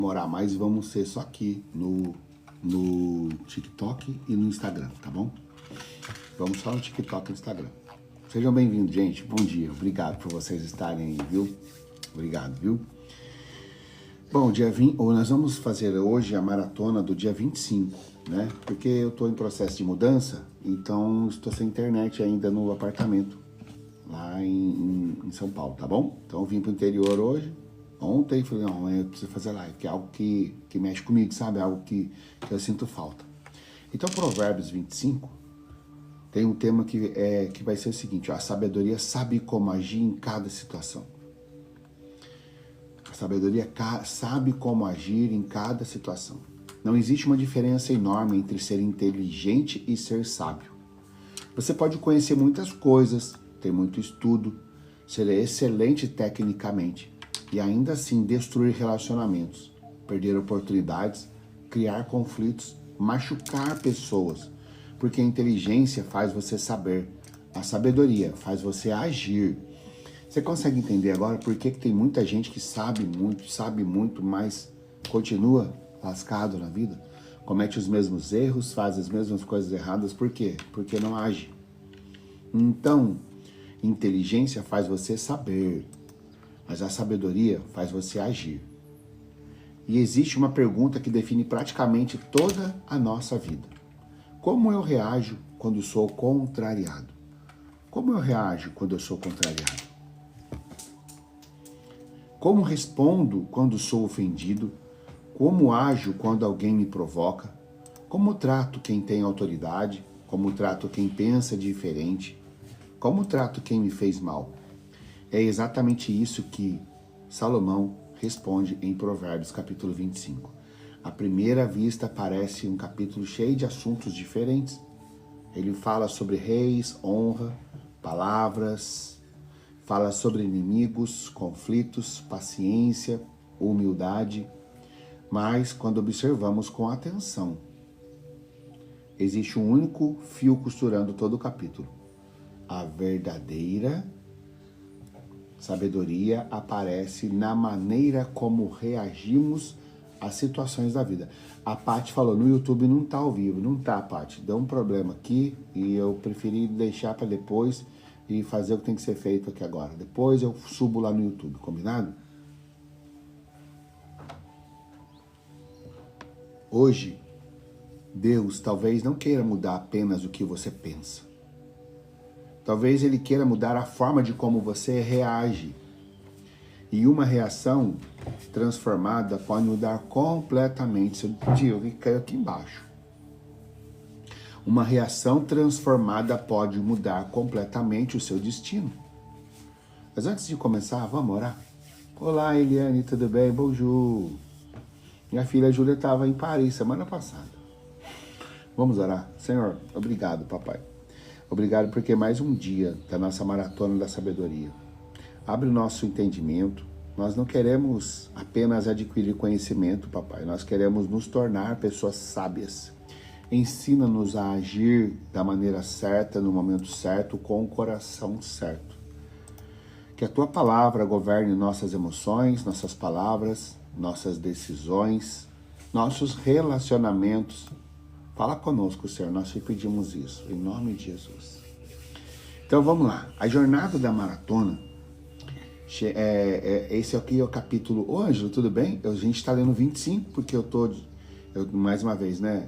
demorar mais, vamos ser só aqui no TikTok e no Instagram, tá bom? Vamos só no TikTok e no Instagram. Sejam bem-vindos, gente. Bom dia. Obrigado por vocês estarem aí, viu? Obrigado, viu? Bom, nós vamos fazer hoje a maratona do dia 25, né? Porque eu estou em processo de mudança, então estou sem internet ainda no apartamento, lá em São Paulo, tá bom? Então eu vim pro interior hoje, ontem, falei, não, eu preciso fazer live, que é algo que mexe comigo, sabe? Algo que eu sinto falta. Então, Provérbios 25 tem um tema que vai ser o seguinte, ó, a sabedoria sabe como agir em cada situação. A sabedoria sabe como agir em cada situação. Não existe uma diferença enorme entre ser inteligente e ser sábio. Você pode conhecer muitas coisas, ter muito estudo, ser excelente tecnicamente e ainda assim destruir relacionamentos, perder oportunidades, criar conflitos, machucar pessoas, porque a inteligência faz você saber, a sabedoria faz você agir. Você consegue entender agora por que tem muita gente que sabe muito, mas continua lascado na vida? Comete os mesmos erros, faz as mesmas coisas erradas, por quê? Porque não age. Então, inteligência faz você saber, mas a sabedoria faz você agir. E existe uma pergunta que define praticamente toda a nossa vida. Como eu reajo quando sou contrariado? Como eu reajo quando eu sou contrariado? Como respondo quando sou ofendido? Como ajo quando alguém me provoca? Como trato quem tem autoridade? Como trato quem pensa diferente? Como trato quem me fez mal? É exatamente isso que Salomão responde em Provérbios capítulo 25. À primeira vista parece um capítulo cheio de assuntos diferentes. Ele fala sobre reis, honra, palavras, fala sobre inimigos, conflitos, paciência, humildade. Mas quando observamos com atenção, existe um único fio costurando todo o capítulo. A verdadeira sabedoria aparece na maneira como reagimos às situações da vida. A Paty falou, no YouTube não tá ao vivo. Não tá, Paty. Deu um problema aqui e eu preferi deixar para depois e fazer o que tem que ser feito aqui agora. Depois eu subo lá no YouTube, combinado? Hoje, Deus talvez não queira mudar apenas o que você pensa. Talvez Ele queira mudar a forma de como você reage. E uma reação transformada pode mudar completamente seu dia. Eu caiu aqui embaixo. Uma reação transformada pode mudar completamente o seu destino. Mas antes de começar, vamos orar? Olá, Eliane, tudo bem? Bonjour. Minha filha Júlia estava em Paris semana passada. Vamos orar? Senhor, obrigado, papai. Obrigado porque mais um dia da nossa maratona da sabedoria. Abre o nosso entendimento. Nós não queremos apenas adquirir conhecimento, papai. Nós queremos nos tornar pessoas sábias. Ensina-nos a agir da maneira certa, no momento certo, com o coração certo. Que a Tua palavra governe nossas emoções, nossas palavras, nossas decisões, nossos relacionamentos. Fala conosco, Senhor, nós te pedimos isso, em nome de Jesus. Então vamos lá, a jornada da maratona, esse aqui é o capítulo... Ô Ângelo, tudo bem? A gente está lendo 25, porque mais uma vez, né,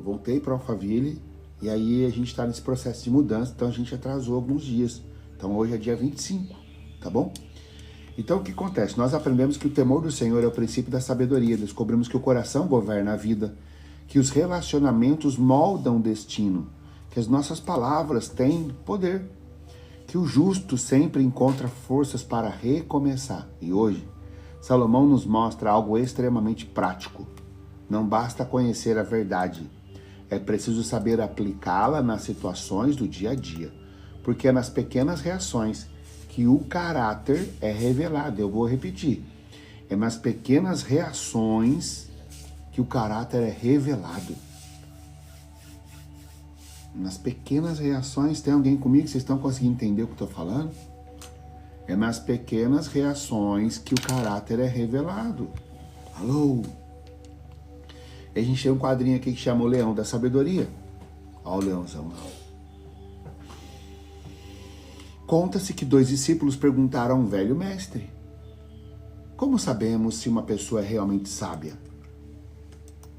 voltei para Alphaville, e aí a gente está nesse processo de mudança, então a gente atrasou alguns dias. Então hoje é dia 25, tá bom? Então o que acontece? Nós aprendemos que o temor do Senhor é o princípio da sabedoria, descobrimos que o coração governa a vida, que os relacionamentos moldam o destino, que as nossas palavras têm poder, que o justo sempre encontra forças para recomeçar. E hoje, Salomão nos mostra algo extremamente prático. Não basta conhecer a verdade, é preciso saber aplicá-la nas situações do dia a dia, porque é nas pequenas reações que o caráter é revelado. Eu vou repetir, é nas pequenas reações que o caráter é revelado. Nas pequenas reações, tem alguém comigo? Vocês estão conseguindo entender o que eu estou falando? É nas pequenas reações que o caráter é revelado. Alô? E a gente tem um quadrinho aqui que chama o Leão da Sabedoria. Olha o leãozão lá. Conta-se que 2 discípulos perguntaram a um velho mestre: como sabemos se uma pessoa é realmente sábia?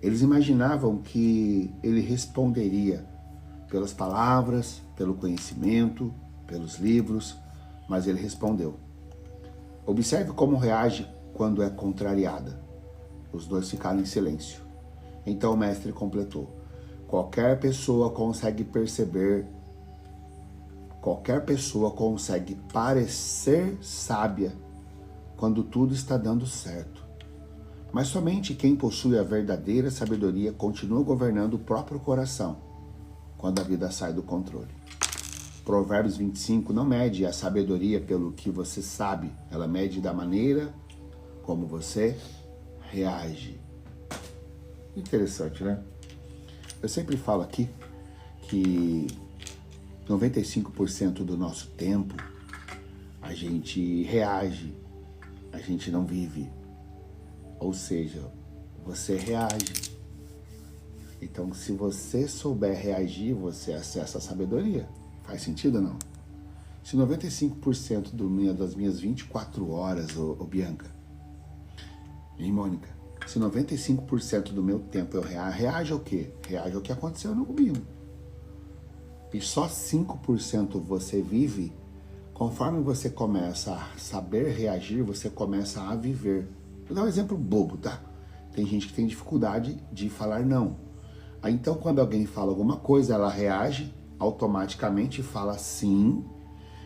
Eles imaginavam que ele responderia pelas palavras, pelo conhecimento, pelos livros, mas ele respondeu: observe como reage quando é contrariada. Os 2 ficaram em silêncio. Então o mestre completou: qualquer pessoa consegue parecer sábia quando tudo está dando certo. Mas somente quem possui a verdadeira sabedoria continua governando o próprio coração quando a vida sai do controle. Provérbios 25 não mede a sabedoria pelo que você sabe, ela mede da maneira como você reage. Interessante, né? Eu sempre falo aqui que 95% do nosso tempo a gente reage, a gente não vive. Ou seja, você reage. Então, se você souber reagir, você acessa a sabedoria. Faz sentido ou não? Se 95% das minhas 24 horas, Bianca, e Mônica, se 95% do meu tempo eu reage ao quê? Reage ao que aconteceu comigo. E só 5% você vive. Conforme você começa a saber reagir, você começa a viver. Vou dar um exemplo bobo, tá? Tem gente que tem dificuldade de falar não. Aí, então, quando alguém fala alguma coisa, ela reage automaticamente e fala sim.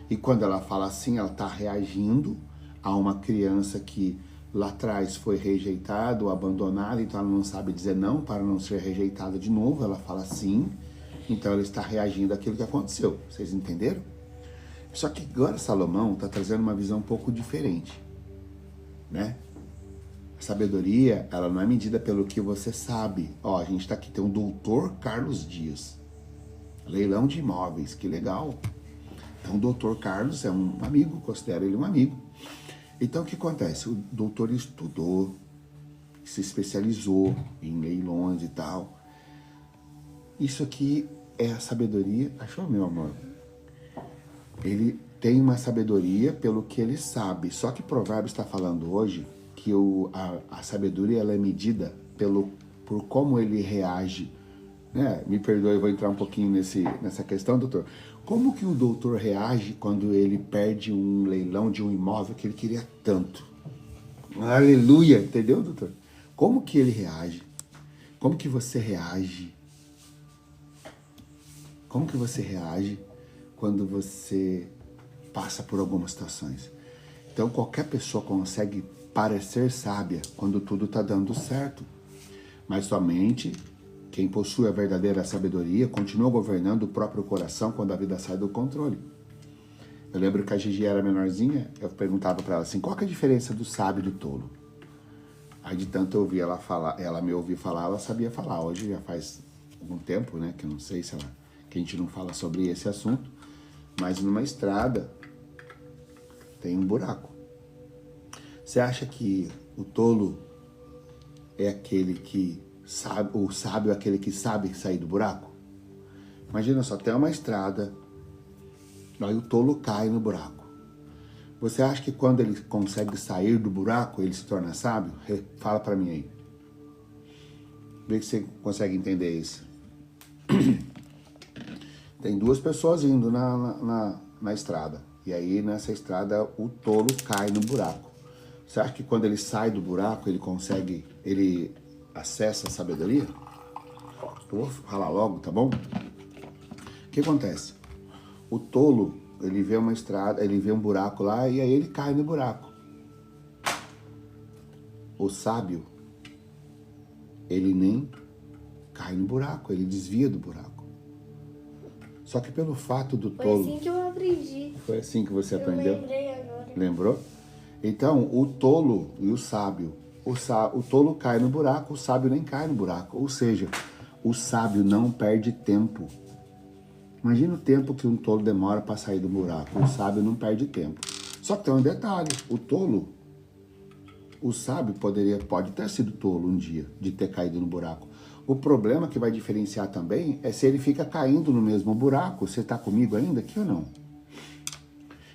E quando ela fala sim, ela está reagindo a uma criança que lá atrás foi rejeitada ou abandonada, então ela não sabe dizer não para não ser rejeitada de novo, ela fala sim. Então ela está reagindo àquilo que aconteceu. Vocês entenderam? Só que agora Salomão está trazendo uma visão um pouco diferente, né? A sabedoria, ela não é medida pelo que você sabe. Ó, a gente está aqui, tem um doutor Carlos Dias. Leilão de imóveis, que legal. Então o doutor Carlos é um amigo, considero ele um amigo. Então o que acontece? O doutor estudou, se especializou em leilões e tal. Isso aqui é a sabedoria. Achou, meu amor? Ele tem uma sabedoria pelo que ele sabe. Só que Provérbios está falando hoje que a sabedoria ela é medida por como ele reage. Né? Me perdoe, eu vou entrar um pouquinho nessa questão, doutor. Como que o doutor reage quando ele perde um leilão de um imóvel que ele queria tanto? Aleluia! Entendeu, doutor? Como que ele reage? Como que você reage? Como que você reage quando você passa por algumas situações? Então, qualquer pessoa consegue parecer sábia quando tudo está dando certo. Mas somente quem possui a verdadeira sabedoria continua governando o próprio coração quando a vida sai do controle. Eu lembro que a Gigi era menorzinha, eu perguntava para ela assim, qual que é a diferença do sábio e do tolo? Aí de tanto eu ouvir ela falar, ela me ouvir falar, ela sabia falar. Hoje já faz algum tempo, né, que eu não sei se ela, que a gente não fala sobre esse assunto, mas numa estrada tem um buraco. Você acha que o tolo é aquele que sabe, o sábio é aquele que sabe sair do buraco? Imagina só, tem uma estrada, aí o tolo cai no buraco. Você acha que quando ele consegue sair do buraco, ele se torna sábio? Fala pra mim aí. Vê se você consegue entender isso. Tem 2 pessoas indo na estrada. E aí, nessa estrada, o tolo cai no buraco. Você acha que quando ele sai do buraco, ele acessa a sabedoria? Eu vou falar logo, tá bom? O que acontece? O tolo, ele vê uma estrada, ele vê um buraco lá e aí ele cai no buraco. O sábio, ele nem cai no buraco, ele desvia do buraco. Só que pelo fato do tolo... Foi assim que eu aprendi. Foi assim que você aprendeu? Eu lembrei agora. Lembrou? Então, o tolo e o sábio. O tolo cai no buraco, o sábio nem cai no buraco. Ou seja, o sábio não perde tempo. Imagina o tempo que um tolo demora para sair do buraco. O sábio não perde tempo. Só que tem um detalhe. O tolo, O sábio pode ter sido tolo um dia, de ter caído no buraco. O problema que vai diferenciar também é se ele fica caindo no mesmo buraco. Você está comigo ainda aqui ou não?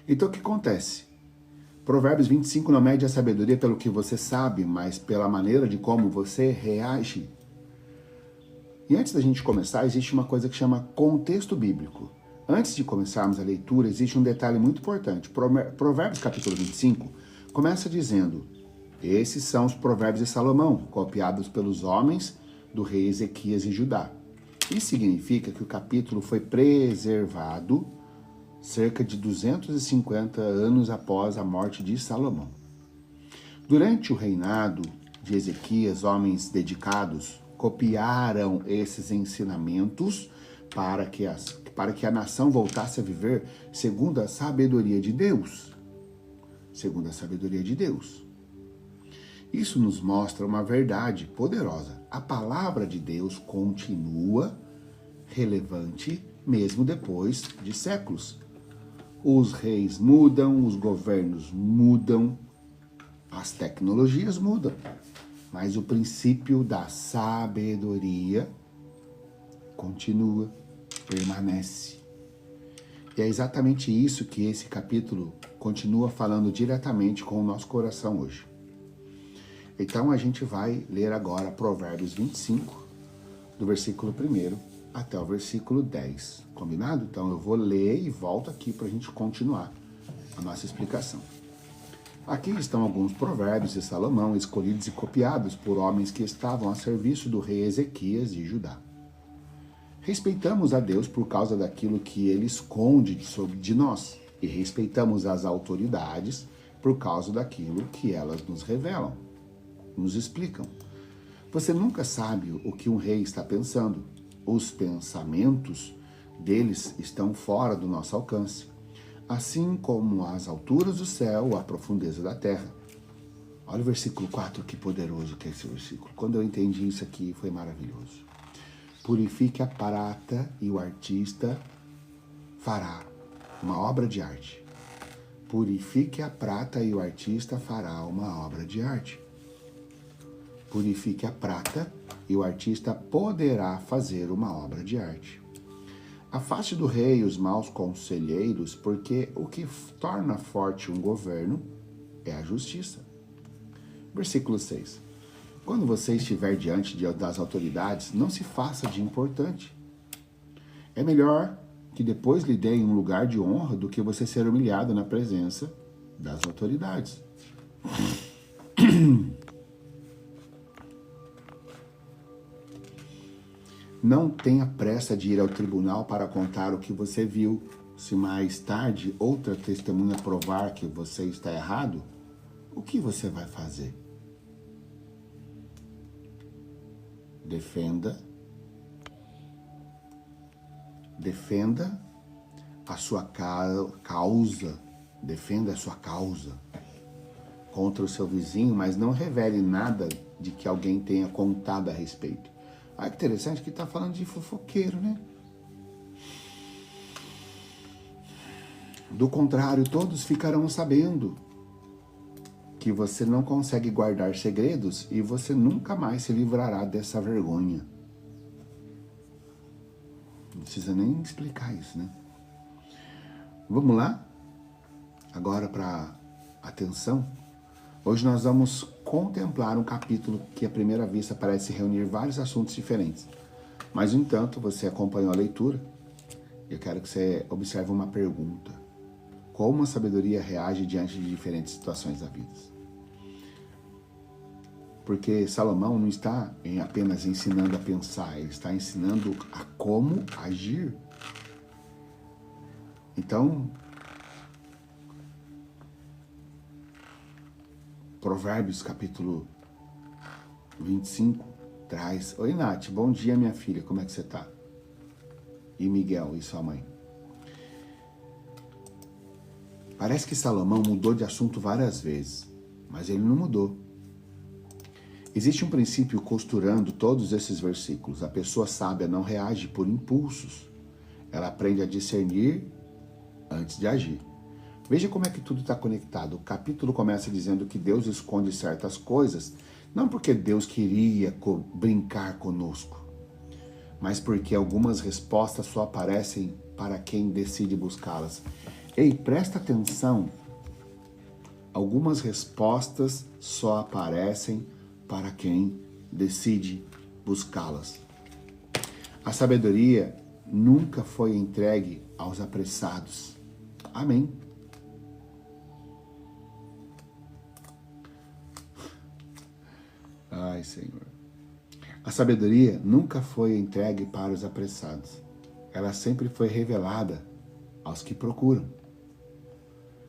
Então o que acontece? Provérbios 25 não mede a sabedoria pelo que você sabe, mas pela maneira de como você reage. E antes da gente começar, existe uma coisa que chama contexto bíblico. Antes de começarmos a leitura, existe um detalhe muito importante. Provérbios capítulo 25 começa dizendo: esses são os provérbios de Salomão, copiados pelos homens do rei Ezequias e Judá. Isso significa que o capítulo foi preservado cerca de 250 anos após a morte de Salomão. Durante o reinado de Ezequias, homens dedicados copiaram esses ensinamentos para que a nação voltasse a viver segundo a sabedoria de Deus. Segundo a sabedoria de Deus. Isso nos mostra uma verdade poderosa. A palavra de Deus continua relevante mesmo depois de séculos. Os reis mudam, os governos mudam, as tecnologias mudam, mas o princípio da sabedoria continua, permanece. E é exatamente isso que esse capítulo continua falando diretamente com o nosso coração hoje. Então a gente vai ler agora Provérbios 25, do versículo 1 até o versículo 10. Combinado? Então eu vou ler e volto aqui para a gente continuar a nossa explicação. Aqui estão alguns provérbios de Salomão, escolhidos e copiados por homens que estavam a serviço do rei Ezequias de Judá. Respeitamos a Deus por causa daquilo que ele esconde de nós, e respeitamos as autoridades por causa daquilo que elas nos revelam, nos explicam. Você nunca sabe o que um rei está pensando. Os pensamentos deles estão fora do nosso alcance, assim como as alturas do céu ou a profundeza da terra. Olha o versículo 4, que poderoso que é esse versículo. Quando eu entendi isso aqui, foi maravilhoso. Purifique a prata e o artista fará uma obra de arte. Purifique a prata e o artista fará uma obra de arte. Purifique a prata e o artista poderá fazer uma obra de arte. Afaste do rei os maus conselheiros, porque o que torna forte um governo é a justiça. Versículo 6. Quando você estiver diante das autoridades, não se faça de importante. É melhor que depois lhe deem um lugar de honra do que você ser humilhado na presença das autoridades. Não tenha pressa de ir ao tribunal para contar o que você viu. Se mais tarde outra testemunha provar que você está errado, o que você vai fazer? Defenda a sua causa. Defenda a sua causa contra o seu vizinho, mas não revele nada de que alguém tenha contado a respeito. Ah, que interessante que está falando de fofoqueiro, né? Do contrário, todos ficarão sabendo que você não consegue guardar segredos e você nunca mais se livrará dessa vergonha. Não precisa nem explicar isso, né? Vamos lá? Agora para atenção. Hoje nós vamos contemplar um capítulo que à primeira vista parece reunir vários assuntos diferentes. Mas, no entanto, você acompanhou a leitura. Eu quero que você observe uma pergunta. Como a sabedoria reage diante de diferentes situações da vida? Porque Salomão não está apenas ensinando a pensar, ele está ensinando a como agir. Então, Provérbios capítulo 25 traz... Oi, Nath, bom dia, minha filha, como é que você tá? E Miguel, e sua mãe? Parece que Salomão mudou de assunto várias vezes, mas ele não mudou. Existe um princípio costurando todos esses versículos. A pessoa sábia não reage por impulsos. Ela aprende a discernir antes de agir. Veja como é que tudo está conectado. O capítulo começa dizendo que Deus esconde certas coisas, não porque Deus queria brincar conosco, mas porque algumas respostas só aparecem para quem decide buscá-las. Ei, presta atenção. Algumas respostas só aparecem para quem decide buscá-las. A sabedoria nunca foi entregue aos apressados. Amém. Ai, Senhor. A sabedoria nunca foi entregue para os apressados. Ela sempre foi revelada aos que procuram.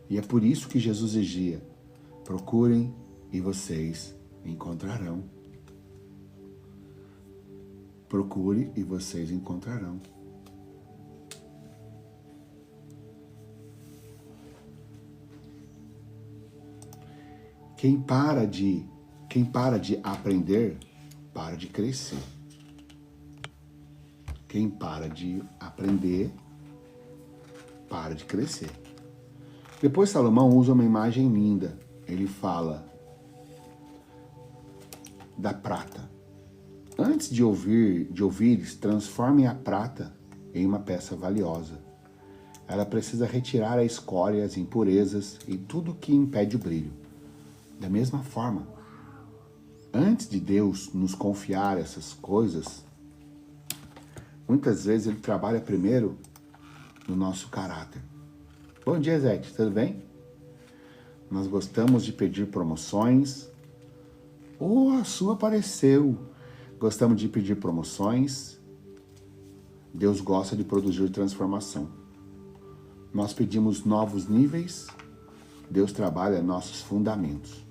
E é por isso que Jesus dizia: procurem e vocês encontrarão. Procure e vocês encontrarão. Quem para de aprender, para de crescer. Quem para de aprender, para de crescer. Depois Salomão usa uma imagem linda. Ele fala da prata. Antes de ouvires, transforme a prata em uma peça valiosa. Ela precisa retirar a escória, as impurezas e tudo que impede o brilho. Da mesma forma, antes de Deus nos confiar essas coisas, muitas vezes Ele trabalha primeiro no nosso caráter. Bom dia, Zete, tudo bem? Nós gostamos de pedir promoções. A sua apareceu. Gostamos de pedir promoções. Deus gosta de produzir transformação. Nós pedimos novos níveis. Deus trabalha nossos fundamentos.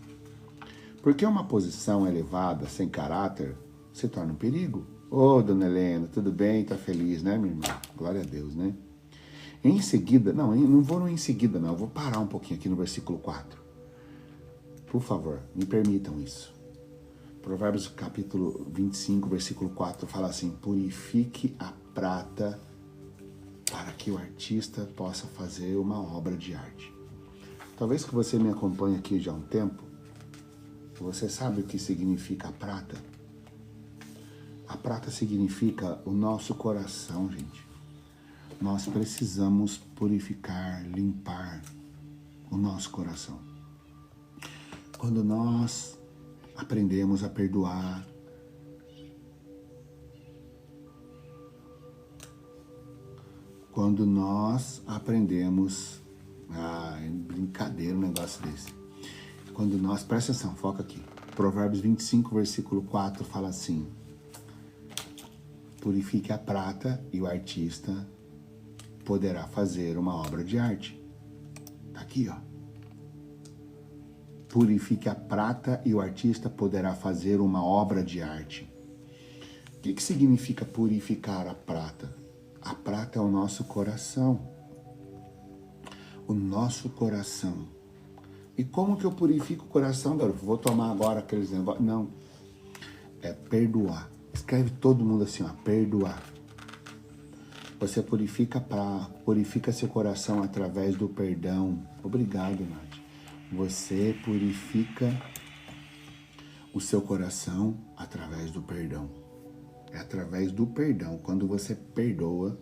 Porque uma posição elevada, sem caráter, se torna um perigo. Dona Helena, tudo bem? Tá feliz, né, minha irmã? Glória a Deus, né? Em seguida, não vou em seguida, não. Eu vou parar um pouquinho aqui no versículo 4. Por favor, me permitam isso. Provérbios capítulo 25, versículo 4, fala assim: purifique a prata para que o artista possa fazer uma obra de arte. Talvez que você me acompanhe aqui já há um tempo, você sabe o que significa a prata? A prata significa o nosso coração, gente. Nós precisamos purificar, limpar o nosso coração. Quando nós aprendemos a perdoar, quando nós aprendemos brincadeira um negócio desse. Quando nós, presta atenção, foca aqui. Provérbios 25, versículo 4 fala assim: purifique a prata e o artista poderá fazer uma obra de arte. Tá aqui, ó. Purifique a prata e o artista poderá fazer uma obra de arte. O que significa purificar a prata? A prata é o nosso coração. O nosso coração. E como que eu purifico o coração, garoto? Vou tomar agora aqueles negócios? Não. É perdoar. Escreve todo mundo assim, ó, perdoar. Você purifica seu coração através do perdão. Obrigado, Nath. Você purifica o seu coração através do perdão. É através do perdão. Quando você perdoa,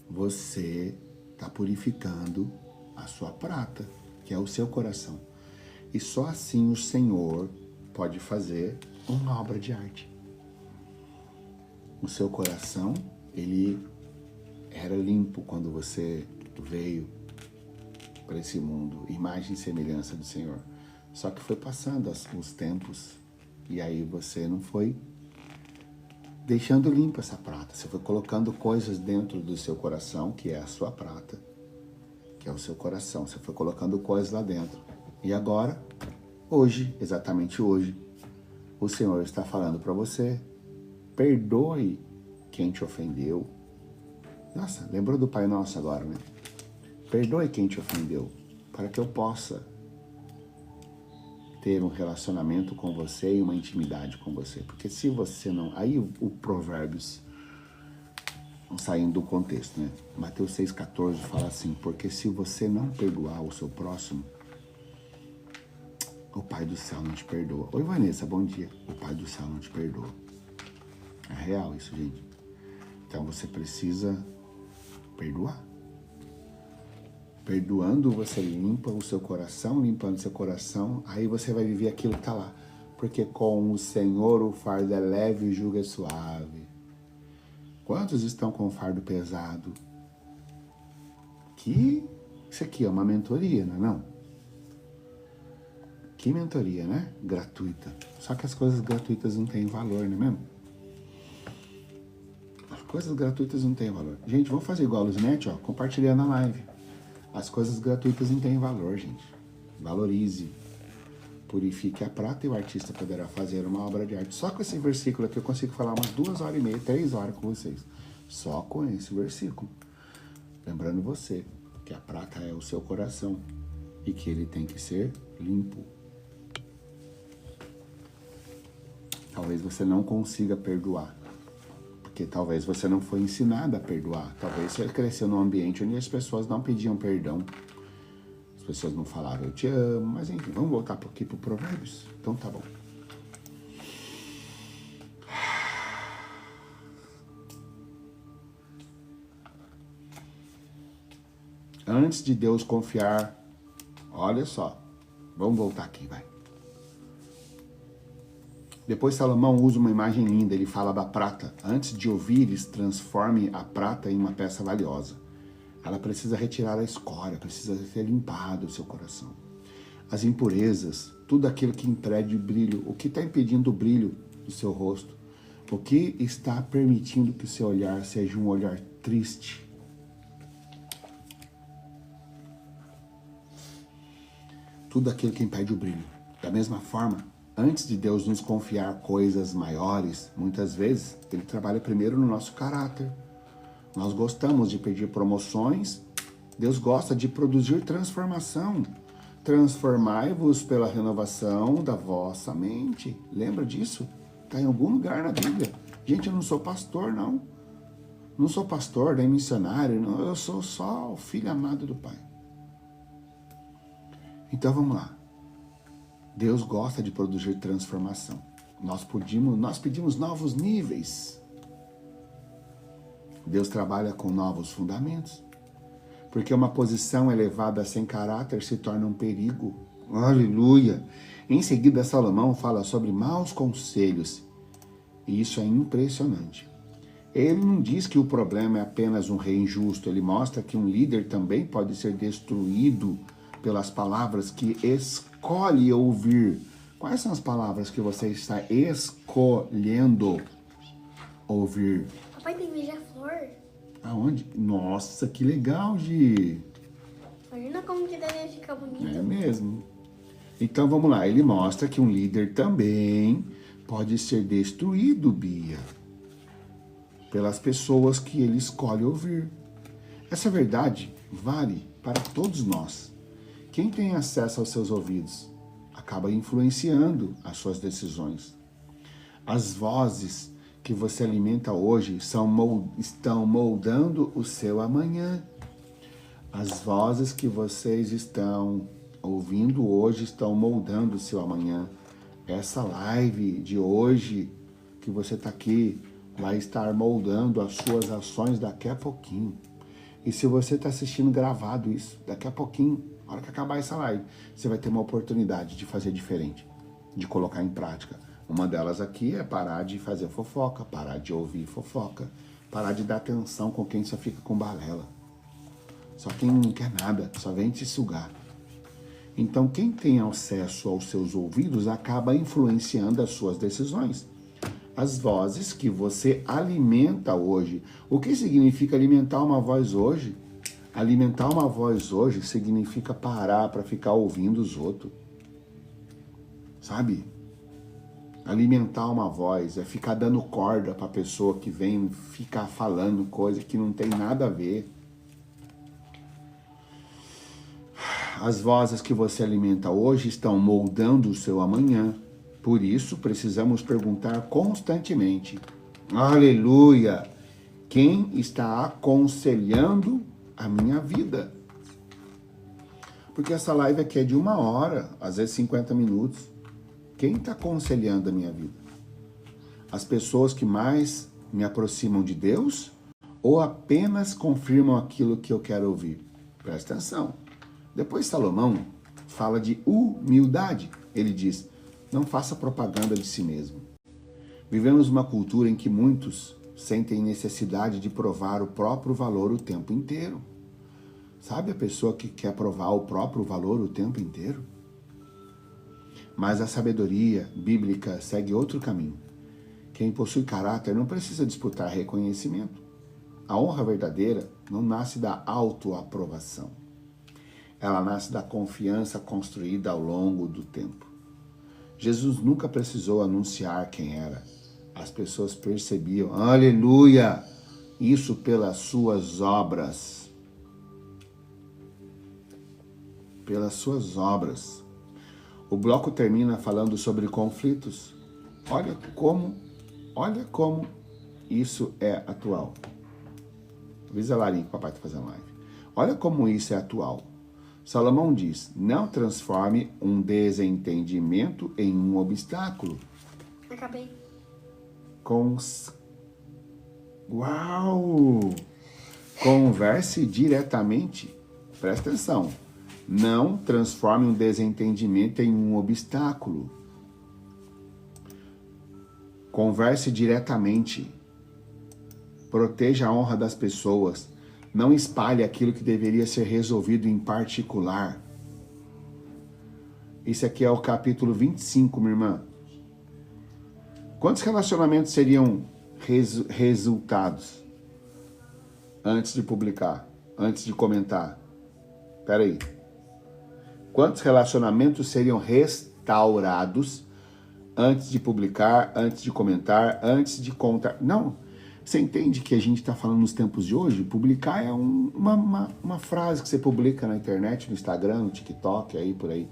você está purificando a sua prata, que é o seu coração. E só assim o Senhor pode fazer uma obra de arte. O seu coração, ele era limpo quando você veio para esse mundo, imagem e semelhança do Senhor. Só que foi passando os tempos e aí você não foi deixando limpa essa prata. Você foi colocando coisas dentro do seu coração, que é a sua prata, que é o seu coração. Você foi colocando coisas lá dentro. E agora, hoje, exatamente hoje, o Senhor está falando para você: perdoe quem te ofendeu. Nossa, lembrou do Pai Nosso agora, né? Perdoe quem te ofendeu, para que eu possa ter um relacionamento com você e uma intimidade com você. Porque se você não... Aí o Provérbios saindo do contexto, né? Mateus 6,14 fala assim, porque se você não perdoar o seu próximo, o Pai do Céu não te perdoa. Oi, Vanessa, bom dia. O Pai do Céu não te perdoa. É real isso, gente. Então você precisa perdoar. Perdoando, você limpa o seu coração, limpando o seu coração, aí você vai viver aquilo que está lá. Porque com o Senhor o fardo é leve e o jugo é suave. Quantos estão com o fardo pesado? Isso aqui é uma mentoria, não é não? Que mentoria, né? Gratuita. Só que as coisas gratuitas não têm valor, não é mesmo? As coisas gratuitas não têm valor. Gente, vamos fazer igual a Luzinete, ó, compartilhando a live. As coisas gratuitas não têm valor, gente. Valorize. Purifique a prata e o artista poderá fazer uma obra de arte. Só com esse versículo aqui eu consigo falar umas 2h30, 3 horas com vocês. Só com esse versículo. Lembrando você que a prata é o seu coração e que ele tem que ser limpo. Talvez você não consiga perdoar, porque talvez você não foi ensinado a perdoar. Talvez você cresceu num ambiente onde as pessoas não pediam perdão. As pessoas não falavam, eu te amo. Mas enfim, vamos voltar aqui para o Provérbios? Então tá bom. Antes de Deus confiar, olha só, vamos voltar aqui, vai. Depois Salomão usa uma imagem linda, ele fala da prata. Antes de ouvires, transforme a prata em uma peça valiosa. Ela precisa retirar a escória, precisa ser limpado o seu coração. As impurezas, tudo aquilo que impede o brilho, o que está impedindo o brilho do seu rosto, o que está permitindo que o seu olhar seja um olhar triste. Tudo aquilo que impede o brilho. Da mesma forma, antes de Deus nos confiar coisas maiores, muitas vezes, Ele trabalha primeiro no nosso caráter. Nós gostamos de pedir promoções, Deus gosta de produzir transformação. Transformai-vos pela renovação da vossa mente. Lembra disso? Está em algum lugar na Bíblia. Gente, eu não sou pastor, não. Não sou pastor, nem missionário, não. Eu sou só o filho amado do Pai. Então vamos lá. Deus gosta de produzir transformação. Nós pedimos novos níveis. Deus trabalha com novos fundamentos. Porque uma posição elevada sem caráter se torna um perigo. Aleluia! Em seguida, Salomão fala sobre maus conselhos. E isso é impressionante. Ele não diz que o problema é apenas um rei injusto. Ele mostra que um líder também pode ser destruído pelas palavras que escolhe ouvir. Quais são as palavras que você está escolhendo ouvir? Papai tem beija-flor. Aonde? Nossa, que legal, Gi. Imagina como que deve ficar bonito. É mesmo. Então vamos lá, ele mostra que um líder também pode ser destruído, Bia, pelas pessoas que ele escolhe ouvir. Essa verdade vale para todos nós. Quem tem acesso aos seus ouvidos acaba influenciando as suas decisões. As vozes que você alimenta hoje estão moldando o seu amanhã. As vozes que vocês estão ouvindo hoje estão moldando o seu amanhã. Essa live de hoje que você está aqui vai estar moldando as suas ações daqui a pouquinho. E se você está assistindo gravado isso, daqui a pouquinho, na hora que acabar essa live, você vai ter uma oportunidade de fazer diferente, de colocar em prática. Uma delas aqui é parar de fazer fofoca, parar de ouvir fofoca, parar de dar atenção com quem só fica com balela. Só quem não quer nada, só vem te sugar. Então, quem tem acesso aos seus ouvidos acaba influenciando as suas decisões. As vozes que você alimenta hoje. O que significa alimentar uma voz hoje? Alimentar uma voz hoje significa parar para ficar ouvindo os outros. Sabe? Alimentar uma voz é ficar dando corda para a pessoa que vem ficar falando coisa que não tem nada a ver. As vozes que você alimenta hoje estão moldando o seu amanhã. Por isso, precisamos perguntar constantemente. Aleluia! Quem está aconselhando a minha vida? Porque essa live aqui é de 1 hora, às vezes 50 minutos. Quem está aconselhando a minha vida? As pessoas que mais me aproximam de Deus ou apenas confirmam aquilo que eu quero ouvir? Presta atenção. Depois Salomão fala de humildade. Ele diz, não faça propaganda de si mesmo. Vivemos uma cultura em que muitos sentem necessidade de provar o próprio valor o tempo inteiro. Sabe a pessoa que quer provar o próprio valor o tempo inteiro? Mas a sabedoria bíblica segue outro caminho. Quem possui caráter não precisa disputar reconhecimento. A honra verdadeira não nasce da autoaprovação. Ela nasce da confiança construída ao longo do tempo. Jesus nunca precisou anunciar quem era. As pessoas percebiam, aleluia, isso pelas suas obras. Pelas suas obras. O bloco termina falando sobre conflitos. Olha como isso é atual. Avisa a Larinha que o papai está fazendo live. Olha como isso é atual. Salomão diz, não transforme um desentendimento em um obstáculo. Acabei. Uau! Converse diretamente. Presta atenção. Não transforme um desentendimento em um obstáculo. Converse diretamente. Proteja a honra das pessoas. Não espalhe aquilo que deveria ser resolvido em particular. Esse aqui é o capítulo 25, minha irmã. Quantos relacionamentos seriam resultados antes de publicar, antes de comentar? Espera aí. Quantos relacionamentos seriam restaurados antes de publicar, antes de comentar, antes de contar? Não. Você entende que a gente está falando nos tempos de hoje? Publicar é uma frase que você publica na internet, no Instagram, no TikTok, aí por aí.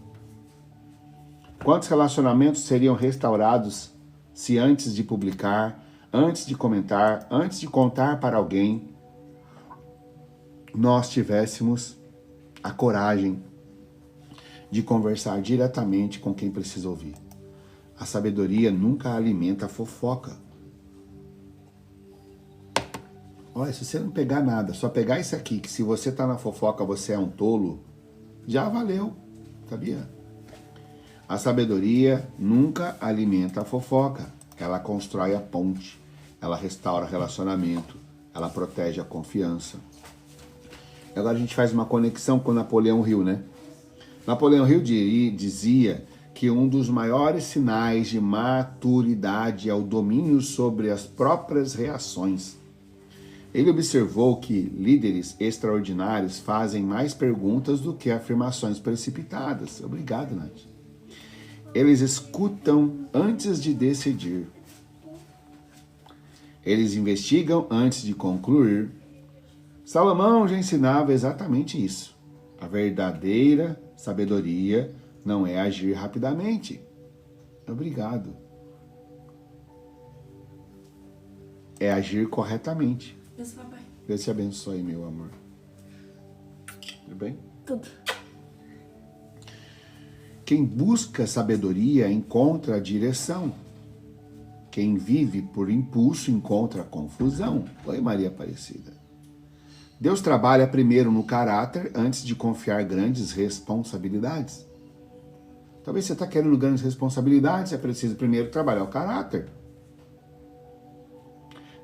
Quantos relacionamentos seriam restaurados se antes de publicar, antes de comentar, antes de contar para alguém, nós tivéssemos a coragem de conversar diretamente com quem precisa ouvir? A sabedoria nunca alimenta a fofoca. Olha, se você não pegar nada, só pegar isso aqui, que se você tá na fofoca, você é um tolo, já valeu, sabia? A sabedoria nunca alimenta a fofoca. Ela constrói a ponte, ela restaura relacionamento, ela protege a confiança. Agora a gente faz uma conexão com Napoleão Hill, né? Napoleão Hill dizia que um dos maiores sinais de maturidade é o domínio sobre as próprias reações. Ele observou que líderes extraordinários fazem mais perguntas do que afirmações precipitadas. Obrigado, Nath. Eles escutam antes de decidir. Eles investigam antes de concluir. Salomão já ensinava exatamente isso. A verdadeira sabedoria não é agir rapidamente. Obrigado. É agir corretamente. Deus, papai. Deus te abençoe, meu amor. Tudo bem? Tudo. Quem busca sabedoria encontra a direção. Quem vive por impulso encontra confusão. Oi, Maria Aparecida. Deus trabalha primeiro no caráter antes de confiar grandes responsabilidades. Talvez você está querendo grandes responsabilidades, é preciso primeiro trabalhar o caráter.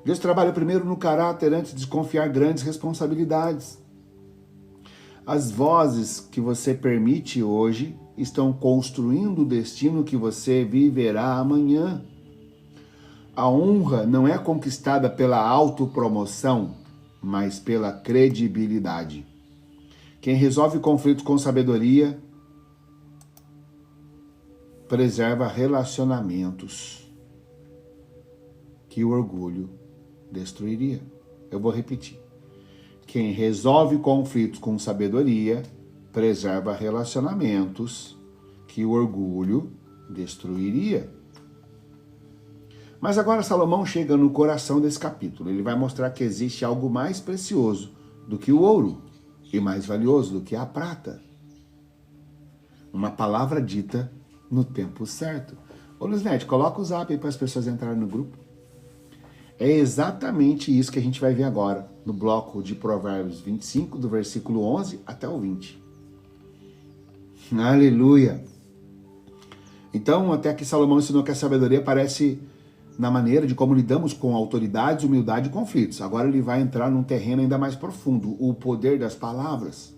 Deus trabalha primeiro no caráter antes de confiar grandes responsabilidades. As vozes que você permite hoje estão construindo o destino que você viverá amanhã. A honra não é conquistada pela autopromoção, mas pela credibilidade. Quem resolve conflitos com sabedoria preserva relacionamentos que o orgulho destruiria. Eu vou repetir. Quem resolve conflitos com sabedoria preserva relacionamentos que o orgulho destruiria. Mas agora Salomão chega no coração desse capítulo. Ele vai mostrar que existe algo mais precioso do que o ouro e mais valioso do que a prata. Uma palavra dita no tempo certo. Ô Luzinete, coloca o zap aí para as pessoas entrarem no grupo. É exatamente isso que a gente vai ver agora, no bloco de Provérbios 25, do versículo 11 até o 20. Aleluia! Então, até aqui Salomão ensinou que a sabedoria aparece na maneira de como lidamos com autoridades, humildade e conflitos. Agora ele vai entrar num terreno ainda mais profundo, o poder das palavras.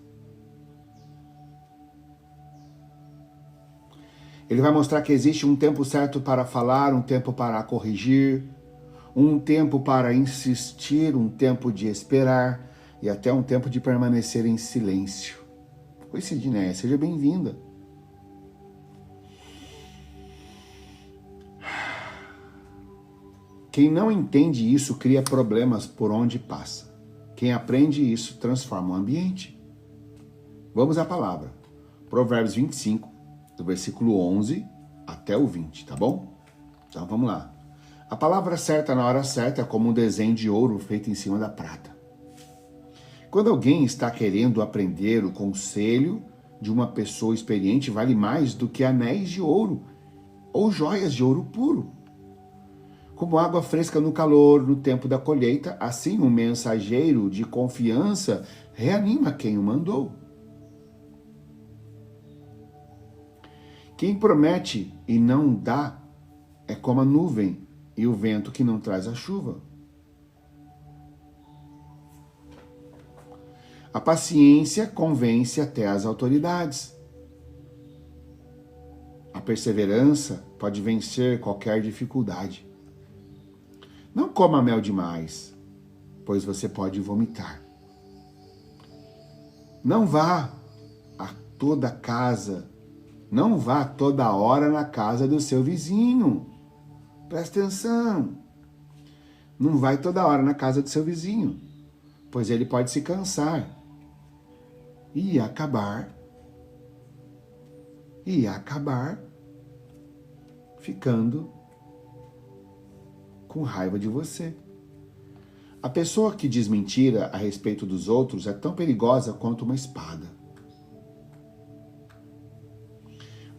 Ele vai mostrar que existe um tempo certo para falar, um tempo para corrigir, um tempo para insistir, um tempo de esperar e até um tempo de permanecer em silêncio. Oi, Sidneia, seja bem-vinda. Quem não entende isso cria problemas por onde passa. Quem aprende isso transforma o ambiente. Vamos à palavra. Provérbios 25, do versículo 11 até o 20, tá bom? Então vamos lá. A palavra certa na hora certa é como um desenho de ouro feito em cima da prata. Quando alguém está querendo aprender, o conselho de uma pessoa experiente vale mais do que anéis de ouro ou joias de ouro puro. Como água fresca no calor, no tempo da colheita, assim um mensageiro de confiança reanima quem o mandou. Quem promete e não dá é como a nuvem e o vento que não traz a chuva. A paciência convence até as autoridades. A perseverança pode vencer qualquer dificuldade. Não coma mel demais, pois você pode vomitar. Não vá a toda casa, não vá toda hora na casa do seu vizinho. Presta atenção. Não vai toda hora na casa do seu vizinho, pois ele pode se cansar e acabar ficando com raiva de você. A pessoa que diz mentira a respeito dos outros é tão perigosa quanto uma espada.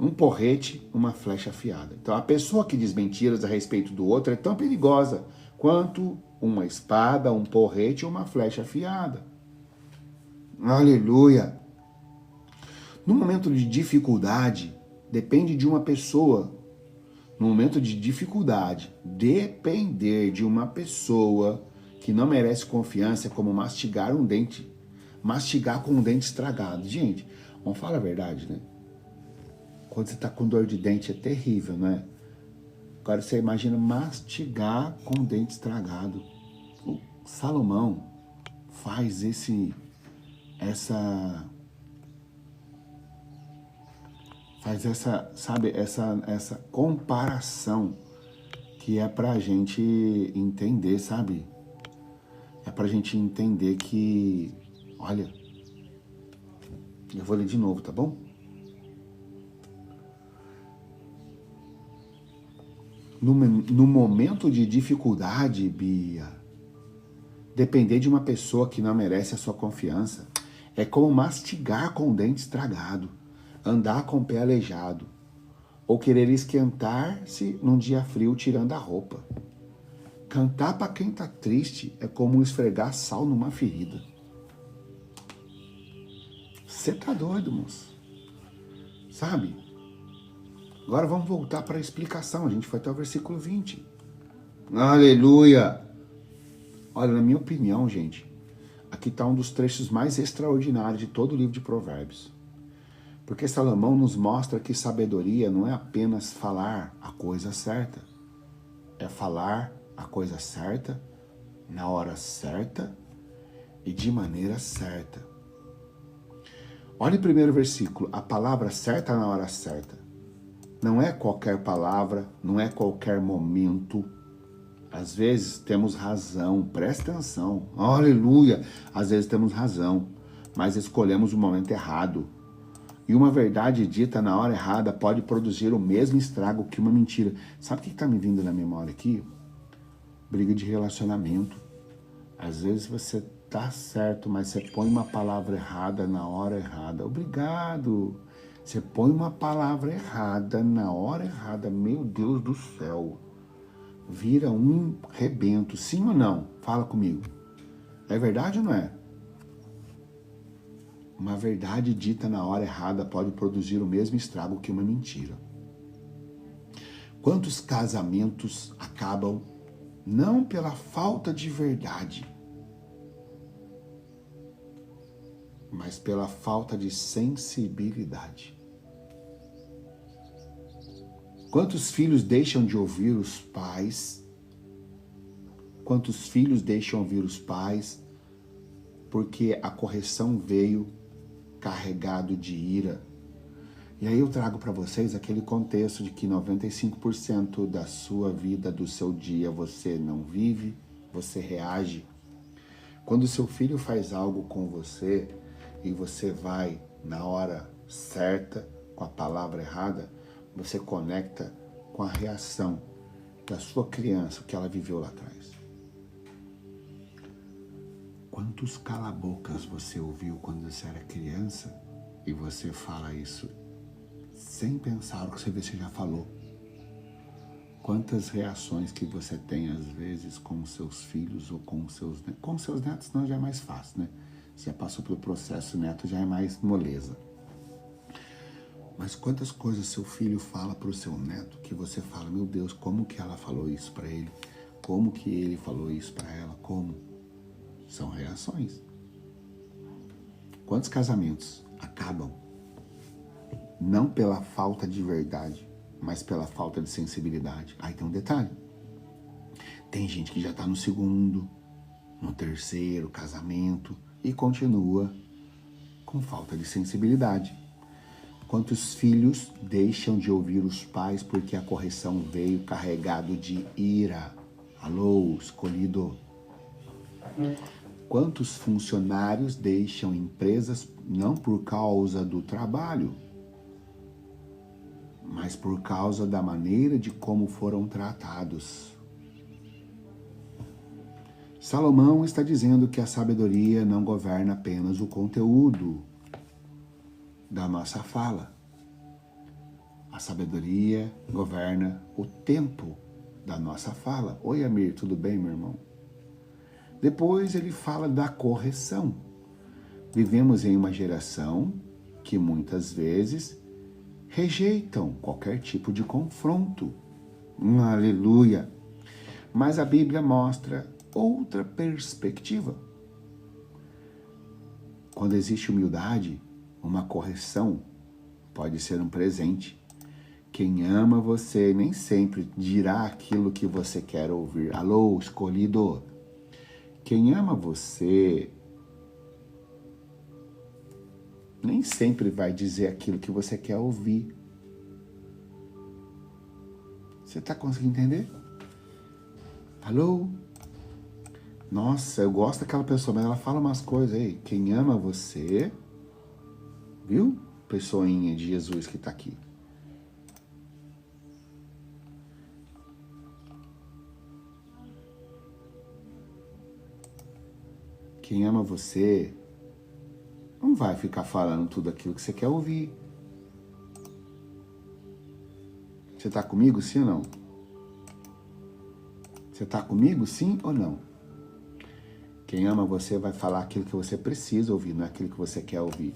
Um porrete, uma flecha afiada. Então, a pessoa que diz mentiras a respeito do outro é tão perigosa quanto uma espada, um porrete ou uma flecha afiada. Aleluia! No momento de dificuldade, depende de uma pessoa. No momento de dificuldade, depender de uma pessoa que não merece confiança é como mastigar um dente. Mastigar com um dente estragado. Gente, vamos falar a verdade, né? Quando você está com dor de dente é terrível, não é? Agora você imagina mastigar com um dente estragado. O Salomão faz essa comparação que é pra gente entender, sabe? É pra gente entender que, olha, eu vou ler de novo, tá bom? No momento de dificuldade, Bia, depender de uma pessoa que não merece a sua confiança é como mastigar com o dente estragado, andar com o pé aleijado, ou querer esquentar-se num dia frio tirando a roupa. Cantar para quem tá triste é como esfregar sal numa ferida. Você tá doido, moço? Sabe? Agora vamos voltar para a explicação. A gente foi até o versículo 20. Aleluia! Olha, na minha opinião, gente, aqui está um dos trechos mais extraordinários de todo o livro de Provérbios. Porque Salomão nos mostra que sabedoria não é apenas falar a coisa certa. É falar a coisa certa, na hora certa e de maneira certa. Olha o primeiro versículo. A palavra certa na hora certa. Não é qualquer palavra, não é qualquer momento. Às vezes temos razão, presta atenção. Aleluia! Às vezes temos razão, mas escolhemos o momento errado. E uma verdade dita na hora errada pode produzir o mesmo estrago que uma mentira. Sabe o que está me vindo na memória aqui? Briga de relacionamento. Às vezes você tá certo, mas você põe uma palavra errada na hora errada. Obrigado. Você põe uma palavra errada na hora errada. Meu Deus do céu. Vira um rebento. Sim ou não? Fala comigo. É verdade ou não é? Uma verdade dita na hora errada pode produzir o mesmo estrago que uma mentira. Quantos casamentos acabam não pela falta de verdade, mas pela falta de sensibilidade? Quantos filhos deixam de ouvir os pais? Quantos filhos deixam de ouvir os pais porque a correção veio carregado de ira? E aí eu trago para vocês aquele contexto de que 95% da sua vida, do seu dia, você não vive, você reage. Quando seu filho faz algo com você e você vai na hora certa, com a palavra errada, você conecta com a reação da sua criança, o que ela viveu lá atrás. Quantos cala-bocas você ouviu quando você era criança e você fala isso sem pensar o que você já falou? Quantas reações que você tem às vezes com os seus filhos ou com os seus netos? Com os seus netos não, já é mais fácil, né? Se já passou pelo processo neto, já é mais moleza. Mas quantas coisas seu filho fala para o seu neto que você fala, meu Deus, como que ela falou isso para ele? Como que ele falou isso para ela? Como? São reações. Quantos casamentos acabam não pela falta de verdade, mas pela falta de sensibilidade? Aí tem um detalhe. Tem gente que já está no segundo, no terceiro casamento e continua com falta de sensibilidade. Quantos filhos deixam de ouvir os pais porque a correção veio carregado de ira? Alô, escolhido. Quantos funcionários deixam empresas não por causa do trabalho, mas por causa da maneira de como foram tratados? Salomão está dizendo que a sabedoria não governa apenas o conteúdo da nossa fala. A sabedoria governa o tempo da nossa fala. Oi, Amir, tudo bem, meu irmão? Depois ele fala da correção. Vivemos em uma geração que muitas vezes rejeitam qualquer tipo de confronto. Aleluia! Mas a Bíblia mostra outra perspectiva. Quando existe humildade, uma correção pode ser um presente. Quem ama você nem sempre dirá aquilo que você quer ouvir. Alô, escolhido! Quem ama você nem sempre vai dizer aquilo que você quer ouvir. Você está conseguindo entender? Alô? Nossa, eu gosto daquela pessoa, mas ela fala umas coisas aí. Quem ama você, viu? Pessoinha de Jesus que está aqui. Quem ama você não vai ficar falando tudo aquilo que você quer ouvir. Você está comigo, sim ou não? Você está comigo, sim ou não? Quem ama você vai falar aquilo que você precisa ouvir, não é aquilo que você quer ouvir.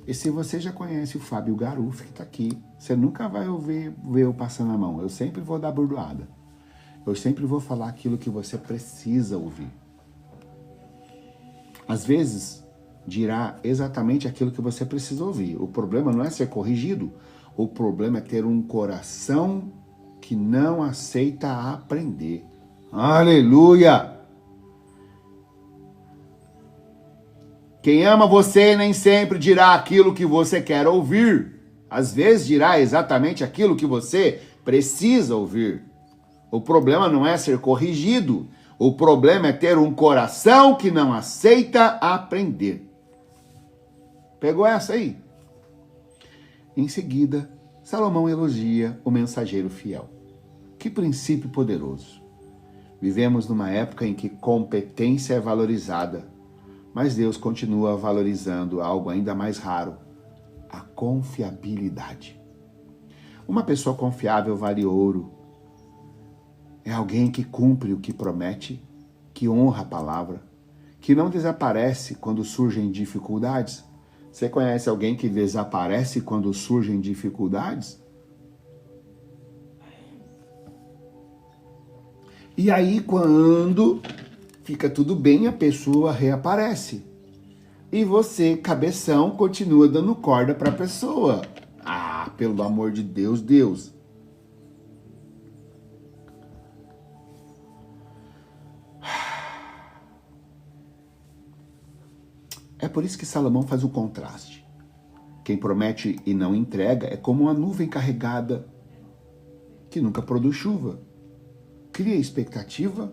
E se você já conhece o Fábio Garuf, que está aqui, você nunca vai ver eu passando a mão. Eu sempre vou dar burdoada. Eu sempre vou falar aquilo que você precisa ouvir. Às vezes, dirá exatamente aquilo que você precisa ouvir. O problema não é ser corrigido. O problema é ter um coração que não aceita aprender. Aleluia! Quem ama você nem sempre dirá aquilo que você quer ouvir. Às vezes dirá exatamente aquilo que você precisa ouvir. O problema não é ser corrigido. O problema é ter um coração que não aceita aprender. Pegou essa aí? Em seguida, Salomão elogia o mensageiro fiel. Que princípio poderoso! Vivemos numa época em que competência é valorizada, mas Deus continua valorizando algo ainda mais raro: a confiabilidade. Uma pessoa confiável vale ouro. É alguém que cumpre o que promete, que honra a palavra, que não desaparece quando surgem dificuldades. Você conhece alguém que desaparece quando surgem dificuldades? E aí, quando fica tudo bem, a pessoa reaparece. E você, cabeção, continua dando corda para a pessoa. Ah, pelo amor de Deus, Deus. É por isso que Salomão faz um contraste. Quem promete e não entrega é como uma nuvem carregada que nunca produz chuva. Cria expectativa,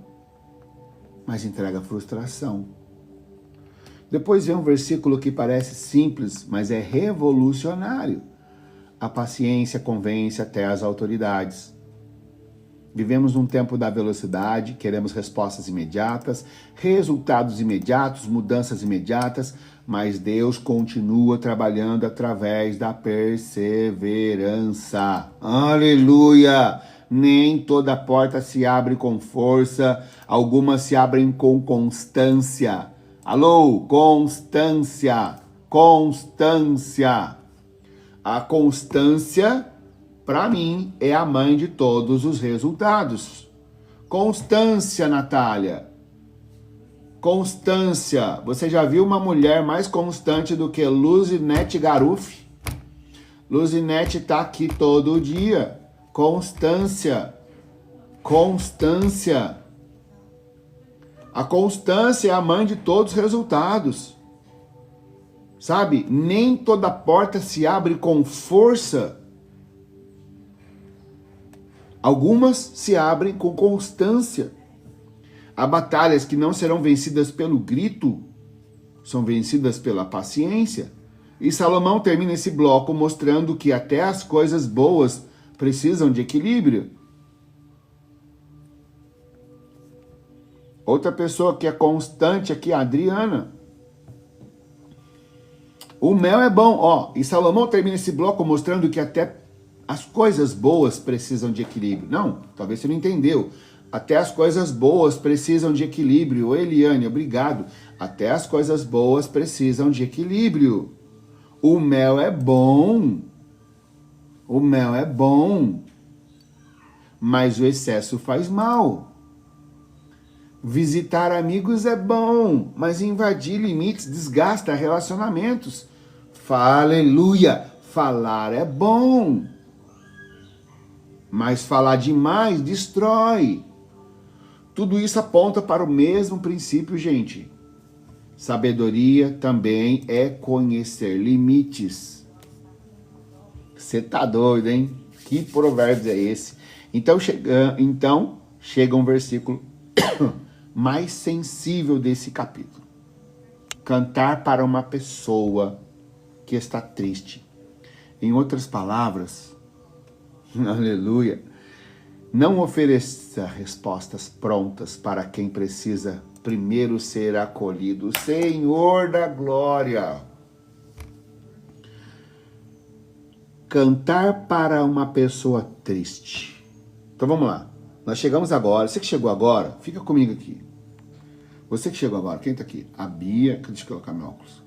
mas entrega frustração. Depois vem um versículo que parece simples, mas é revolucionário. A paciência convence até as autoridades. Vivemos num tempo da velocidade, queremos respostas imediatas, resultados imediatos, mudanças imediatas, mas Deus continua trabalhando através da perseverança. Aleluia! Nem toda porta se abre com força, algumas se abrem com constância. Alô, constância, constância. A constância, para mim, é a mãe de todos os resultados. Constância, Natália. Constância. Você já viu uma mulher mais constante do que Luzinete Garufi? Luzinete tá aqui todo dia. Constância. Constância. A constância é a mãe de todos os resultados. Sabe? Nem toda porta se abre com força. Algumas se abrem com constância. Há batalhas que não serão vencidas pelo grito, são vencidas pela paciência. E Salomão termina esse bloco mostrando que até as coisas boas precisam de equilíbrio. Outra pessoa que é constante aqui, a Adriana. O mel é bom, ó. E Salomão termina esse bloco mostrando que até as coisas boas precisam de equilíbrio. Não, talvez você não entendeu. Até as coisas boas precisam de equilíbrio. Ô Eliane, obrigado. Até as coisas boas precisam de equilíbrio. O mel é bom. O mel é bom. Mas o excesso faz mal. Visitar amigos é bom, mas invadir limites desgasta relacionamentos. Aleluia! Falar é bom, mas falar demais destrói. Tudo isso aponta para o mesmo princípio, gente. Sabedoria também é conhecer limites. Você tá doido, hein? Que provérbio é esse? Então chega um versículo mais sensível desse capítulo. Cantar para uma pessoa que está triste. Em outras palavras, aleluia, não ofereça respostas prontas para quem precisa primeiro ser acolhido. Senhor da glória. Cantar para uma pessoa triste. Então vamos lá. Nós chegamos agora. Você que chegou agora, fica comigo aqui. Você que chegou agora, quem tá aqui? A Bia. Deixa eu colocar meu óculos.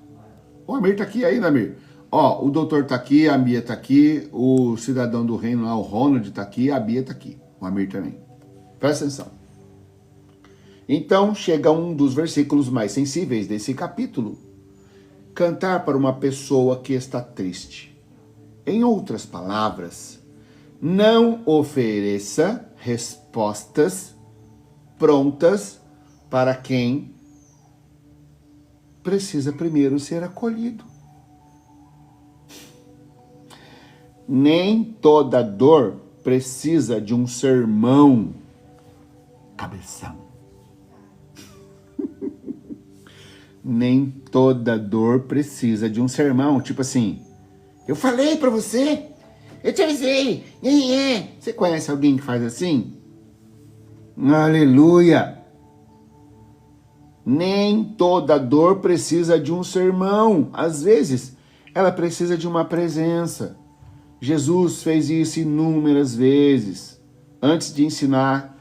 O Amir tá aqui ainda, Amir. Ó, o doutor tá aqui, a Bia tá aqui, o cidadão do reino lá, o Ronald tá aqui, a Bia tá aqui. O Amir também. Presta atenção. Então, chega um dos versículos mais sensíveis desse capítulo. Cantar para uma pessoa que está triste. Em outras palavras, não ofereça respostas prontas para quem precisa primeiro ser acolhido. Nem toda dor precisa de um sermão, cabeção. Nem toda dor precisa de um sermão. Tipo assim, Eu falei pra você. Eu te avisei. Você conhece alguém que faz assim? Aleluia. Nem toda dor precisa de um sermão. Às vezes, ela precisa de uma presença. Jesus fez isso inúmeras vezes. Antes de ensinar,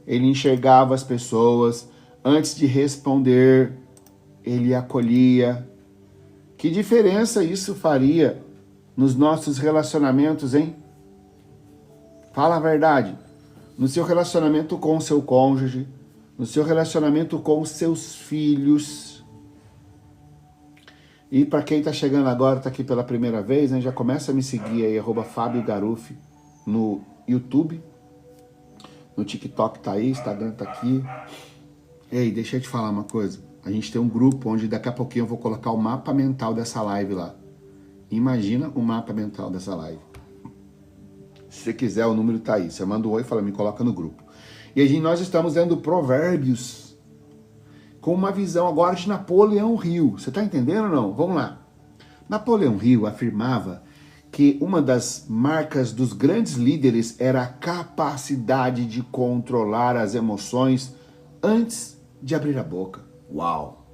ele enxergava as pessoas. Antes de responder, ele acolhia. Que diferença isso faria nos nossos relacionamentos, hein? Fala a verdade. No seu relacionamento com o seu cônjuge, no seu relacionamento com os seus filhos. E para quem está chegando agora, está aqui pela primeira vez, né, já começa a me seguir aí, @Fábio Garuffi, no YouTube. No TikTok tá aí, Instagram tá aqui. Ei, deixa eu te falar uma coisa. A gente tem um grupo onde daqui a pouquinho eu vou colocar o mapa mental dessa live lá. Imagina o mapa mental dessa live. Se você quiser, o número tá aí. Você manda um oi e fala, me coloca no grupo. E nós estamos lendo Provérbios com uma visão agora de Napoleão Hill. Você tá entendendo ou não? Vamos lá. Napoleão Hill afirmava que uma das marcas dos grandes líderes era a capacidade de controlar as emoções antes de abrir a boca. Uau!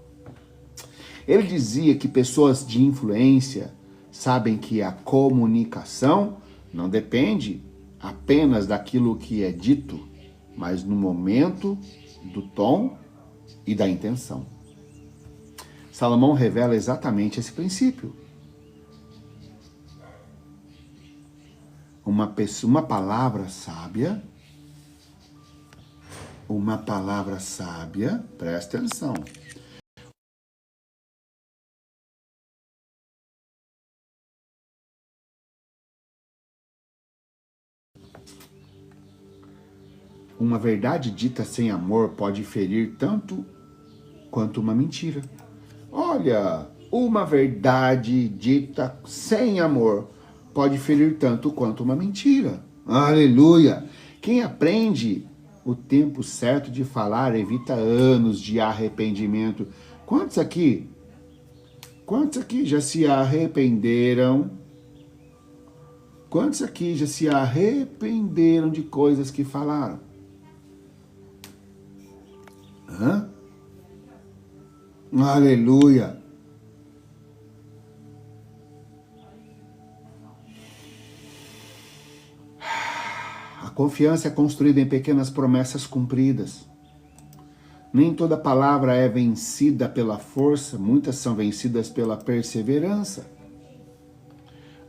Ele dizia que pessoas de influência sabem que a comunicação não depende apenas daquilo que é dito, mas no momento, do tom e da intenção. Salomão revela exatamente esse princípio. Uma palavra sábia, presta atenção. Uma verdade dita sem amor pode ferir tanto quanto uma mentira. Olha, uma verdade dita sem amor pode ferir tanto quanto uma mentira. Aleluia! Quem aprende o tempo certo de falar evita anos de arrependimento. Quantos aqui já se arrependeram? Quantos aqui já se arrependeram de coisas que falaram? Hã? Aleluia! A confiança é construída em pequenas promessas cumpridas. Nem toda palavra é vencida pela força, muitas são vencidas pela perseverança.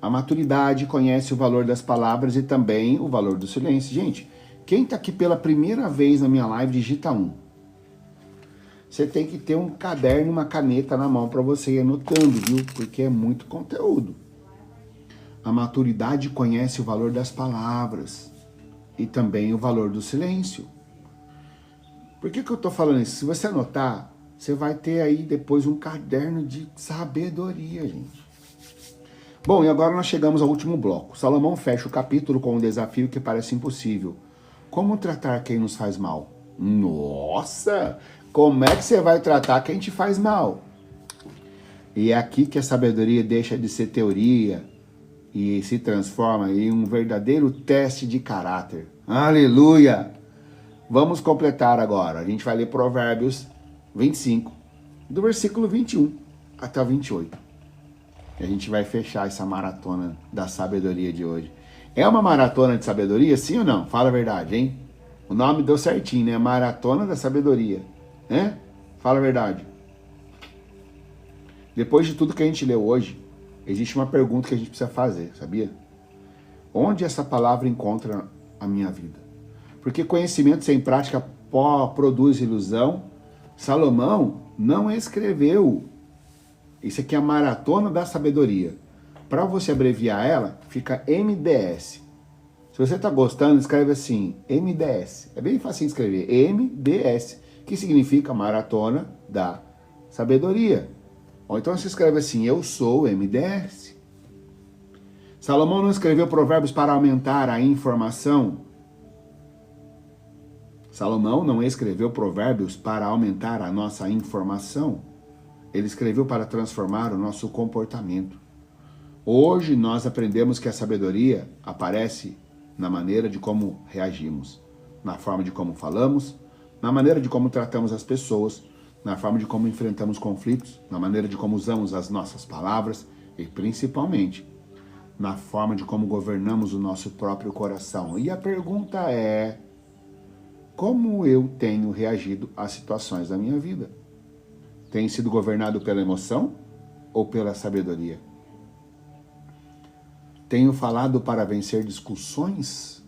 A maturidade conhece o valor das palavras e também o valor do silêncio. Gente, quem está aqui pela primeira vez na minha live, digita 1. Você tem que ter um caderno e uma caneta na mão para você ir anotando, viu? Porque é muito conteúdo. A maturidade conhece o valor das palavras e também o valor do silêncio. Por que eu estou falando isso? Se você anotar, você vai ter aí depois um caderno de sabedoria, gente. Bom, e agora nós chegamos ao último bloco. Salomão fecha o capítulo com um desafio que parece impossível. Como tratar quem nos faz mal? Nossa! Como é que você vai tratar quem te faz mal? E é aqui que a sabedoria deixa de ser teoria e se transforma em um verdadeiro teste de caráter. Aleluia! Vamos completar agora. A gente vai ler Provérbios 25, do versículo 21 até o 28. E a gente vai fechar essa maratona da sabedoria de hoje. É uma maratona de sabedoria, sim ou não? Fala a verdade, hein? O nome deu certinho, né? Maratona da sabedoria. Né? Fala a verdade. Depois de tudo que a gente leu hoje, existe uma pergunta que a gente precisa fazer, sabia? Onde essa palavra encontra a minha vida? Porque conhecimento sem prática produz ilusão. Salomão não escreveu. Isso aqui é a maratona da sabedoria. Para você abreviar ela, fica MDS. Se você está gostando, escreve assim, MDS. É bem fácil de escrever, MDS, que significa maratona da sabedoria. Ou então você escreve assim, eu sou MDS. Salomão não escreveu provérbios para aumentar a informação. Salomão não escreveu provérbios para aumentar a nossa informação. Ele escreveu para transformar o nosso comportamento. Hoje nós aprendemos que a sabedoria aparece na maneira de como reagimos, na forma de como falamos, na maneira de como tratamos as pessoas, na forma de como enfrentamos conflitos, na maneira de como usamos as nossas palavras e principalmente na forma de como governamos o nosso próprio coração. E a pergunta é: como eu tenho reagido às situações da minha vida? Tenho sido governado pela emoção ou pela sabedoria? Tenho falado para vencer discussões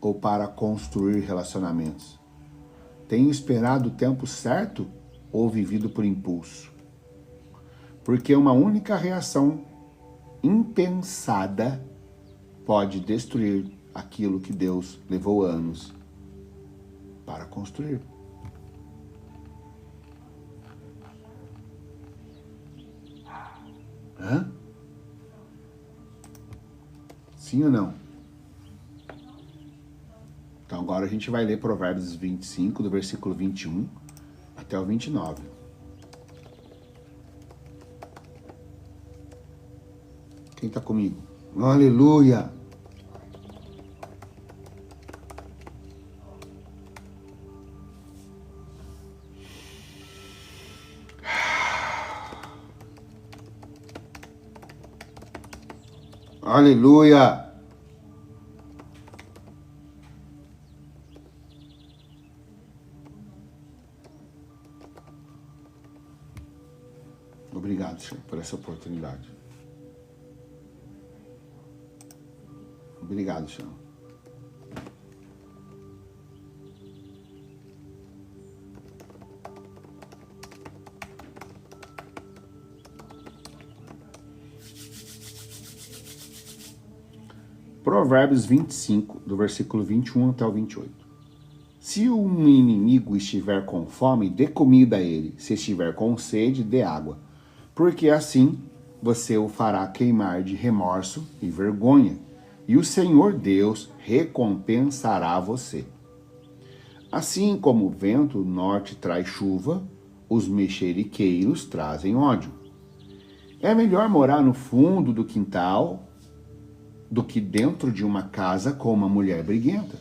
ou para construir relacionamentos? Tenho esperado o tempo certo ou vivido por impulso? Porque uma única reação impensada pode destruir aquilo que Deus levou anos para construir. Hã? Sim ou não? Então agora a gente vai ler Provérbios 25, do versículo 21 até o 29. Quem está comigo? Aleluia! Aleluia! Obrigado, Senhor, por essa oportunidade. Obrigado, Senhor. Provérbios 25, do versículo 21 até o 28. Se um inimigo estiver com fome, dê comida a ele. Se estiver com sede, dê água. Porque assim você o fará queimar de remorso e vergonha. E o Senhor Deus recompensará você. Assim como o vento norte traz chuva, os mexeriqueiros trazem ódio. É melhor morar no fundo do quintal do que dentro de uma casa com uma mulher briguenta.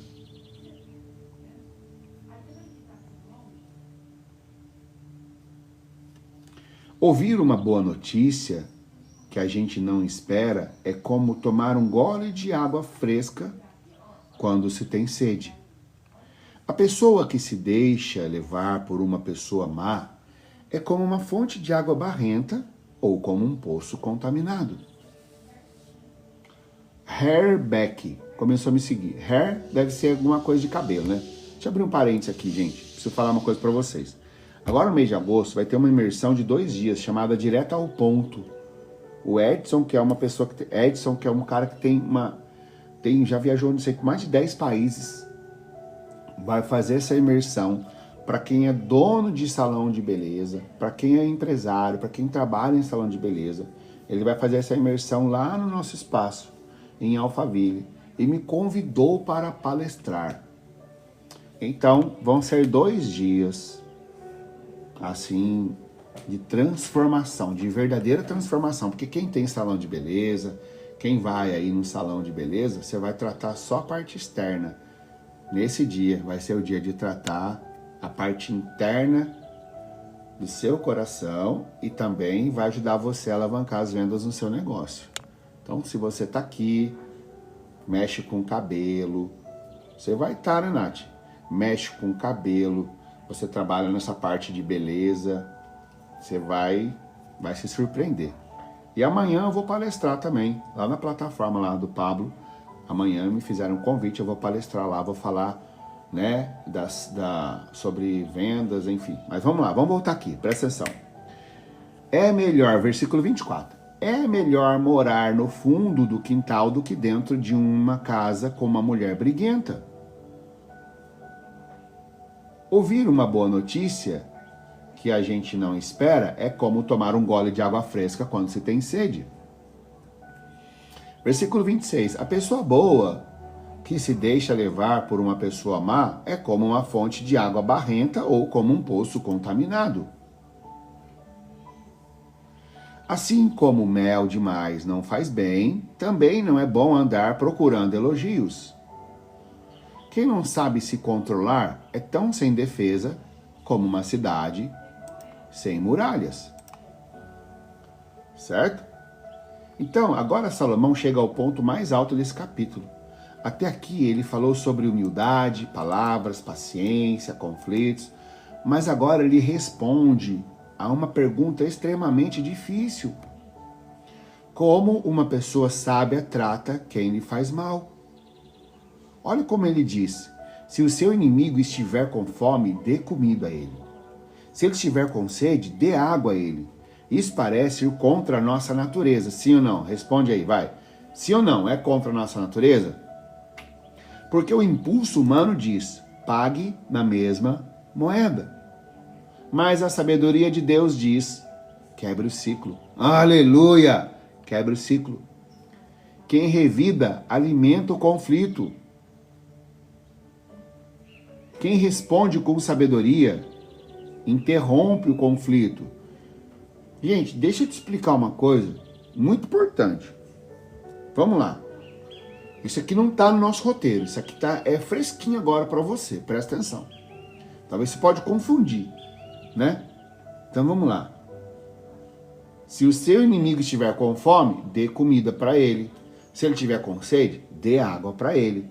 Ouvir uma boa notícia que a gente não espera é como tomar um gole de água fresca quando se tem sede. A pessoa que se deixa levar por uma pessoa má é como uma fonte de água barrenta ou como um poço contaminado. Hair Beck começou a me seguir. Hair deve ser alguma coisa de cabelo, né? Deixa eu abrir um parênteses aqui, gente. Preciso falar uma coisa para vocês. Agora, no mês de agosto, vai ter uma imersão de 2 dias, chamada Direto ao Ponto. O Edson, que é uma pessoa que... Edson, que é um cara que já viajou, não sei, mais de 10 países, vai fazer essa imersão para quem é dono de salão de beleza, para quem é empresário, para quem trabalha em salão de beleza. Ele vai fazer essa imersão lá no nosso espaço, em Alphaville, e me convidou para palestrar. Então, vão ser 2 dias, assim, de transformação, de verdadeira transformação, porque quem tem salão de beleza, quem vai aí no salão de beleza, você vai tratar só a parte externa. Nesse dia, vai ser o dia de tratar a parte interna do seu coração e também vai ajudar você a alavancar as vendas no seu negócio. Então, se você está aqui, mexe com cabelo, você vai estar, né, Nath? Mexe com cabelo, você trabalha nessa parte de beleza, você vai se surpreender. E amanhã eu vou palestrar também, lá na plataforma lá do Pablo. Amanhã me fizeram um convite, eu vou palestrar lá, vou falar, né, sobre vendas, enfim. Mas vamos lá, vamos voltar aqui, presta atenção. É melhor, versículo 24. É melhor morar no fundo do quintal do que dentro de uma casa com uma mulher briguenta. Ouvir uma boa notícia que a gente não espera é como tomar um gole de água fresca quando se tem sede. Versículo 26. A pessoa boa que se deixa levar por uma pessoa má é como uma fonte de água barrenta ou como um poço contaminado. Assim como mel demais não faz bem, também não é bom andar procurando elogios. Quem não sabe se controlar é tão sem defesa como uma cidade sem muralhas. Certo? Então, agora Salomão chega ao ponto mais alto desse capítulo. Até aqui ele falou sobre humildade, palavras, paciência, conflitos, mas agora ele responde a uma pergunta extremamente difícil. Como uma pessoa sábia trata quem lhe faz mal? Olha como ele diz: se o seu inimigo estiver com fome, dê comida a ele. Se ele estiver com sede, dê água a ele. Isso parece ir contra a nossa natureza, sim ou não? Responde aí, vai. Sim ou não? É contra a nossa natureza? Porque o impulso humano diz: pague na mesma moeda. Mas a sabedoria de Deus diz: quebre o ciclo. Aleluia! Quebre o ciclo. Quem revida alimenta o conflito. Quem responde com sabedoria interrompe o conflito. Gente, deixa eu te explicar uma coisa muito importante. Vamos lá. Isso aqui não está no nosso roteiro. Isso aqui é fresquinho agora para você. Presta atenção. Talvez você pode confundir, né? Então vamos lá. Se o seu inimigo estiver com fome, dê comida para ele. Se ele estiver com sede, dê água para ele.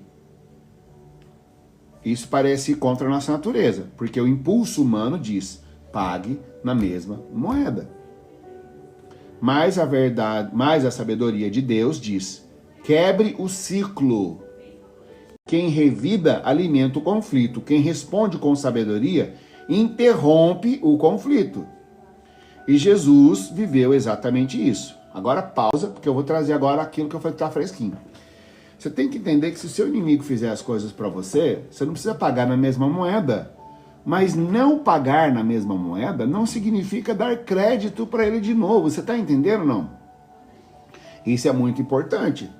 Isso parece ir contra a nossa natureza, porque o impulso humano diz: pague na mesma moeda. Mas a verdade, mas a sabedoria de Deus diz: quebre o ciclo. Quem revida alimenta o conflito. Quem responde com sabedoria interrompe o conflito. E Jesus viveu exatamente isso. Agora pausa, porque eu vou trazer agora aquilo que eu falei que está fresquinho. Você tem que entender que se o seu inimigo fizer as coisas para você, você não precisa pagar na mesma moeda. Mas não pagar na mesma moeda não significa dar crédito para ele de novo. Você está entendendo ou não? Isso é muito importante.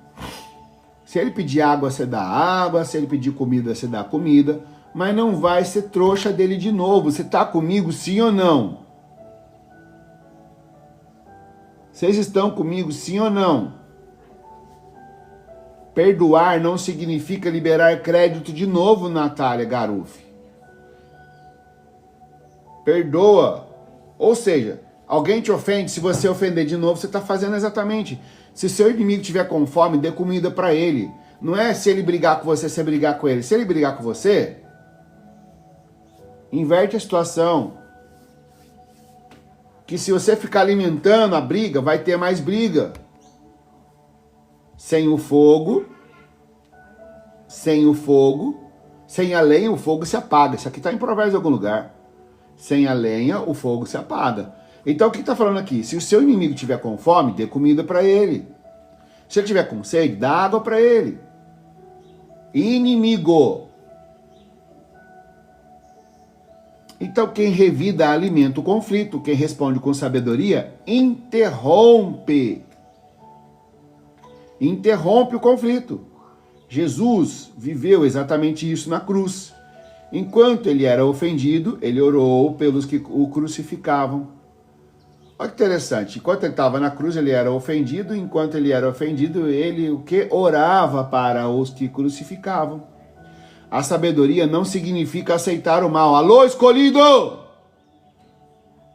Se ele pedir água, você dá água. Se ele pedir comida, você dá comida. Mas não vai ser trouxa dele de novo. Você está comigo, sim ou não? Vocês estão comigo, sim ou não? Perdoar não significa liberar crédito de novo, Natália Garufi. Perdoa. Ou seja, alguém te ofende, se você ofender de novo, você está fazendo exatamente. Se seu inimigo estiver com fome, dê comida para ele. Não é se ele brigar com você, você brigar com ele. Se ele brigar com você, inverte a situação. Que se você ficar alimentando a briga, vai ter mais briga. Sem o fogo, sem a lenha, o fogo se apaga. Isso aqui está em Provérbios em algum lugar. Sem a lenha, o fogo se apaga. Então, o que está falando aqui? Se o seu inimigo estiver com fome, dê comida para ele. Se ele estiver com sede, dá água para ele. Inimigo. Então, quem revida alimenta o conflito. Quem responde com sabedoria, interrompe. Interrompe o conflito. Jesus viveu exatamente isso na cruz. Enquanto ele era ofendido, ele orou pelos que o crucificavam. Olha que interessante. Enquanto ele estava na cruz, ele era ofendido. Enquanto ele era ofendido, ele o que? Orava para os que crucificavam. A sabedoria não significa aceitar o mal. Alô, escolhido!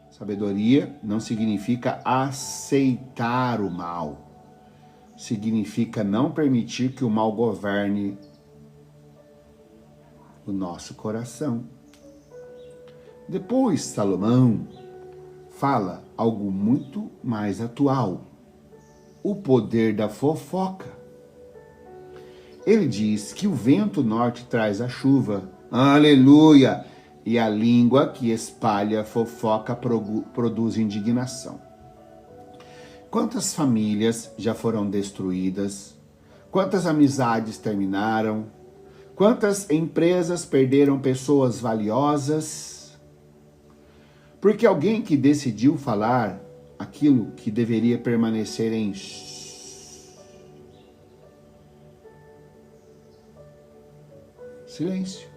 Sabedoria não significa aceitar o mal. Significa não permitir que o mal governe o nosso coração. Depois, Salomão fala algo muito mais atual. O poder da fofoca. Ele diz que o vento norte traz a chuva. Aleluia! E a língua que espalha fofoca produz indignação. Quantas famílias já foram destruídas? Quantas amizades terminaram? Quantas empresas perderam pessoas valiosas? Porque alguém que decidiu falar aquilo que deveria permanecer em silêncio.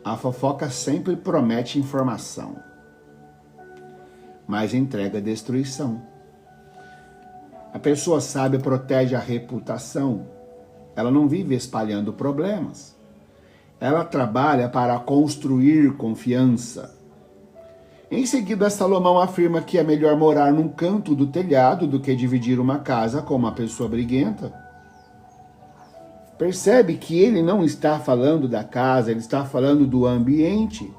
A fofoca sempre promete informação, mas entrega destruição. A pessoa sábia protege a reputação. Ela não vive espalhando problemas. Ela trabalha para construir confiança. Em seguida, Salomão afirma que é melhor morar num canto do telhado do que dividir uma casa com uma pessoa briguenta. Percebe que ele não está falando da casa, ele está falando do ambiente.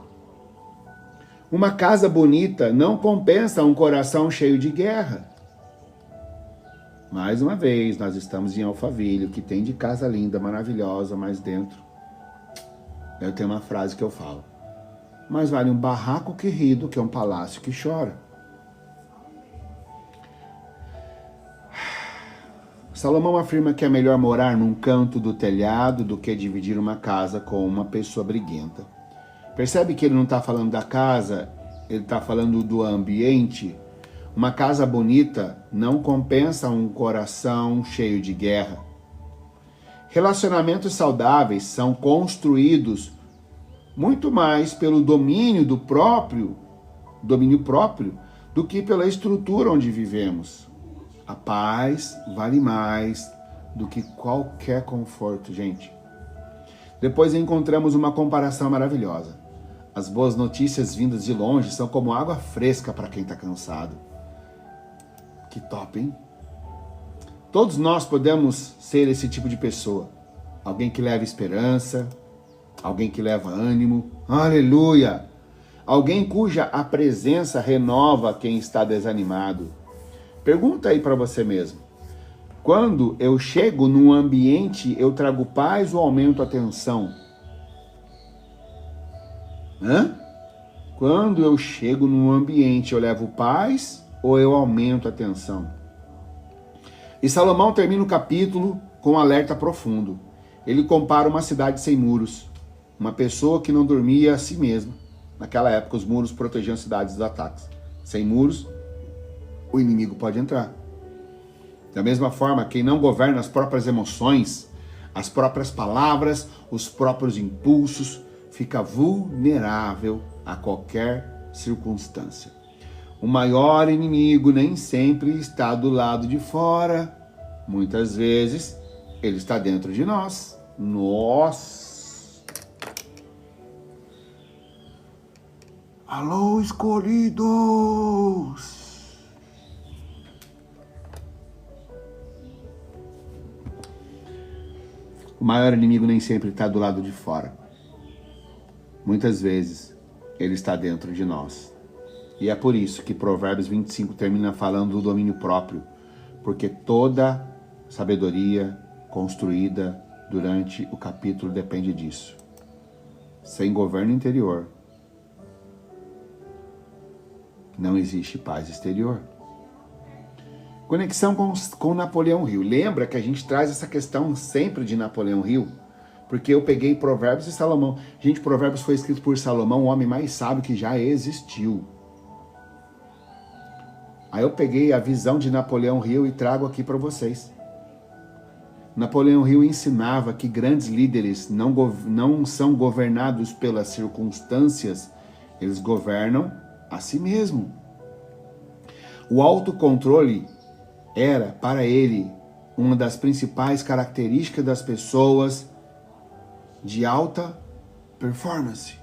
Uma casa bonita não compensa um coração cheio de guerra. Mais uma vez, nós estamos em Alphaville, o que tem de casa linda, maravilhosa, mas dentro eu tenho uma frase que eu falo. Mais vale um barraco que ri do que um palácio que chora. Salomão afirma que é melhor morar num canto do telhado do que dividir uma casa com uma pessoa briguenta. Percebe que ele não está falando da casa, ele está falando do ambiente. Uma casa bonita não compensa um coração cheio de guerra. Relacionamentos saudáveis são construídos muito mais pelo domínio próprio do que pela estrutura onde vivemos. A paz vale mais do que qualquer conforto, gente. Depois encontramos uma comparação maravilhosa. As boas notícias vindas de longe são como água fresca para quem está cansado. Que top, hein? Todos nós podemos ser esse tipo de pessoa. Alguém que leva esperança, alguém que leva ânimo. Aleluia! Alguém cuja a presença renova quem está desanimado. Pergunta aí para você mesmo. Quando eu chego num ambiente, eu trago paz ou aumento a tensão? Quando eu chego num ambiente, eu levo paz ou eu aumento a tensão? E Salomão termina o capítulo com um alerta profundo. Ele compara uma cidade sem muros, uma pessoa que não dormia a si mesma. Naquela época, os muros protegiam as cidades dos ataques. Sem muros, o inimigo pode entrar. Da mesma forma, quem não governa as próprias emoções, as próprias palavras, os próprios impulsos, fica vulnerável a qualquer circunstância. O maior inimigo nem sempre está do lado de fora. Muitas vezes, ele está dentro de nós. Alô, escolhidos! O maior inimigo nem sempre está do lado de fora. Muitas vezes, ele está dentro de nós. E é por isso que Provérbios 25 termina falando do domínio próprio, porque toda sabedoria construída durante o capítulo depende disso. Sem governo interior, não existe paz exterior. Conexão com Napoleão Hill. Lembra que a gente traz essa questão sempre de Napoleão Hill? Porque eu peguei Provérbios e Salomão. Gente, Provérbios foi escrito por Salomão, o homem mais sábio que já existiu. Aí eu peguei a visão de Napoleão Hill e trago aqui para vocês. Napoleão Hill ensinava que grandes líderes não são governados pelas circunstâncias, eles governam a si mesmo. O autocontrole era, para ele, uma das principais características das pessoas de alta performance.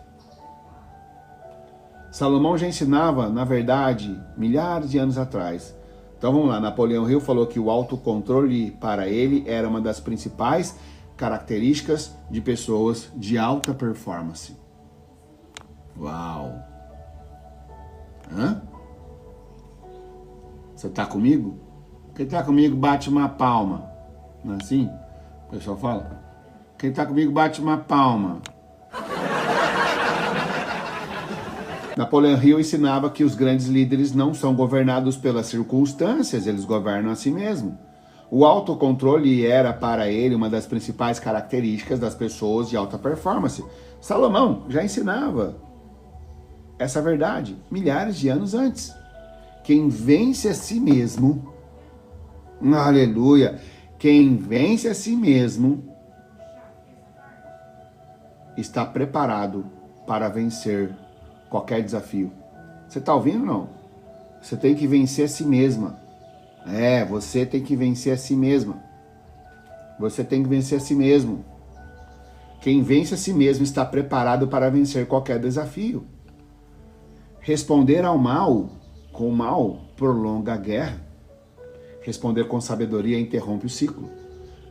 Salomão já ensinava, na verdade, milhares de anos atrás. Então vamos lá, Napoleão Hill falou que o autocontrole para ele era uma das principais características de pessoas de alta performance. Uau! Você tá comigo? Quem tá comigo bate uma palma. Não é assim? O pessoal fala. Quem tá comigo bate uma palma. Napoleão Hill ensinava que os grandes líderes não são governados pelas circunstâncias, eles governam a si mesmo. O autocontrole era para ele uma das principais características das pessoas de alta performance. Salomão já ensinava essa verdade milhares de anos antes. Quem vence a si mesmo, aleluia, quem vence a si mesmo está preparado para vencer qualquer desafio. Você está ouvindo ou não? Você tem que vencer a si mesma. Você tem que vencer a si mesma. Você tem que vencer a si mesmo. Quem vence a si mesmo está preparado para vencer qualquer desafio. Responder ao mal com mal prolonga a guerra. Responder com sabedoria interrompe o ciclo.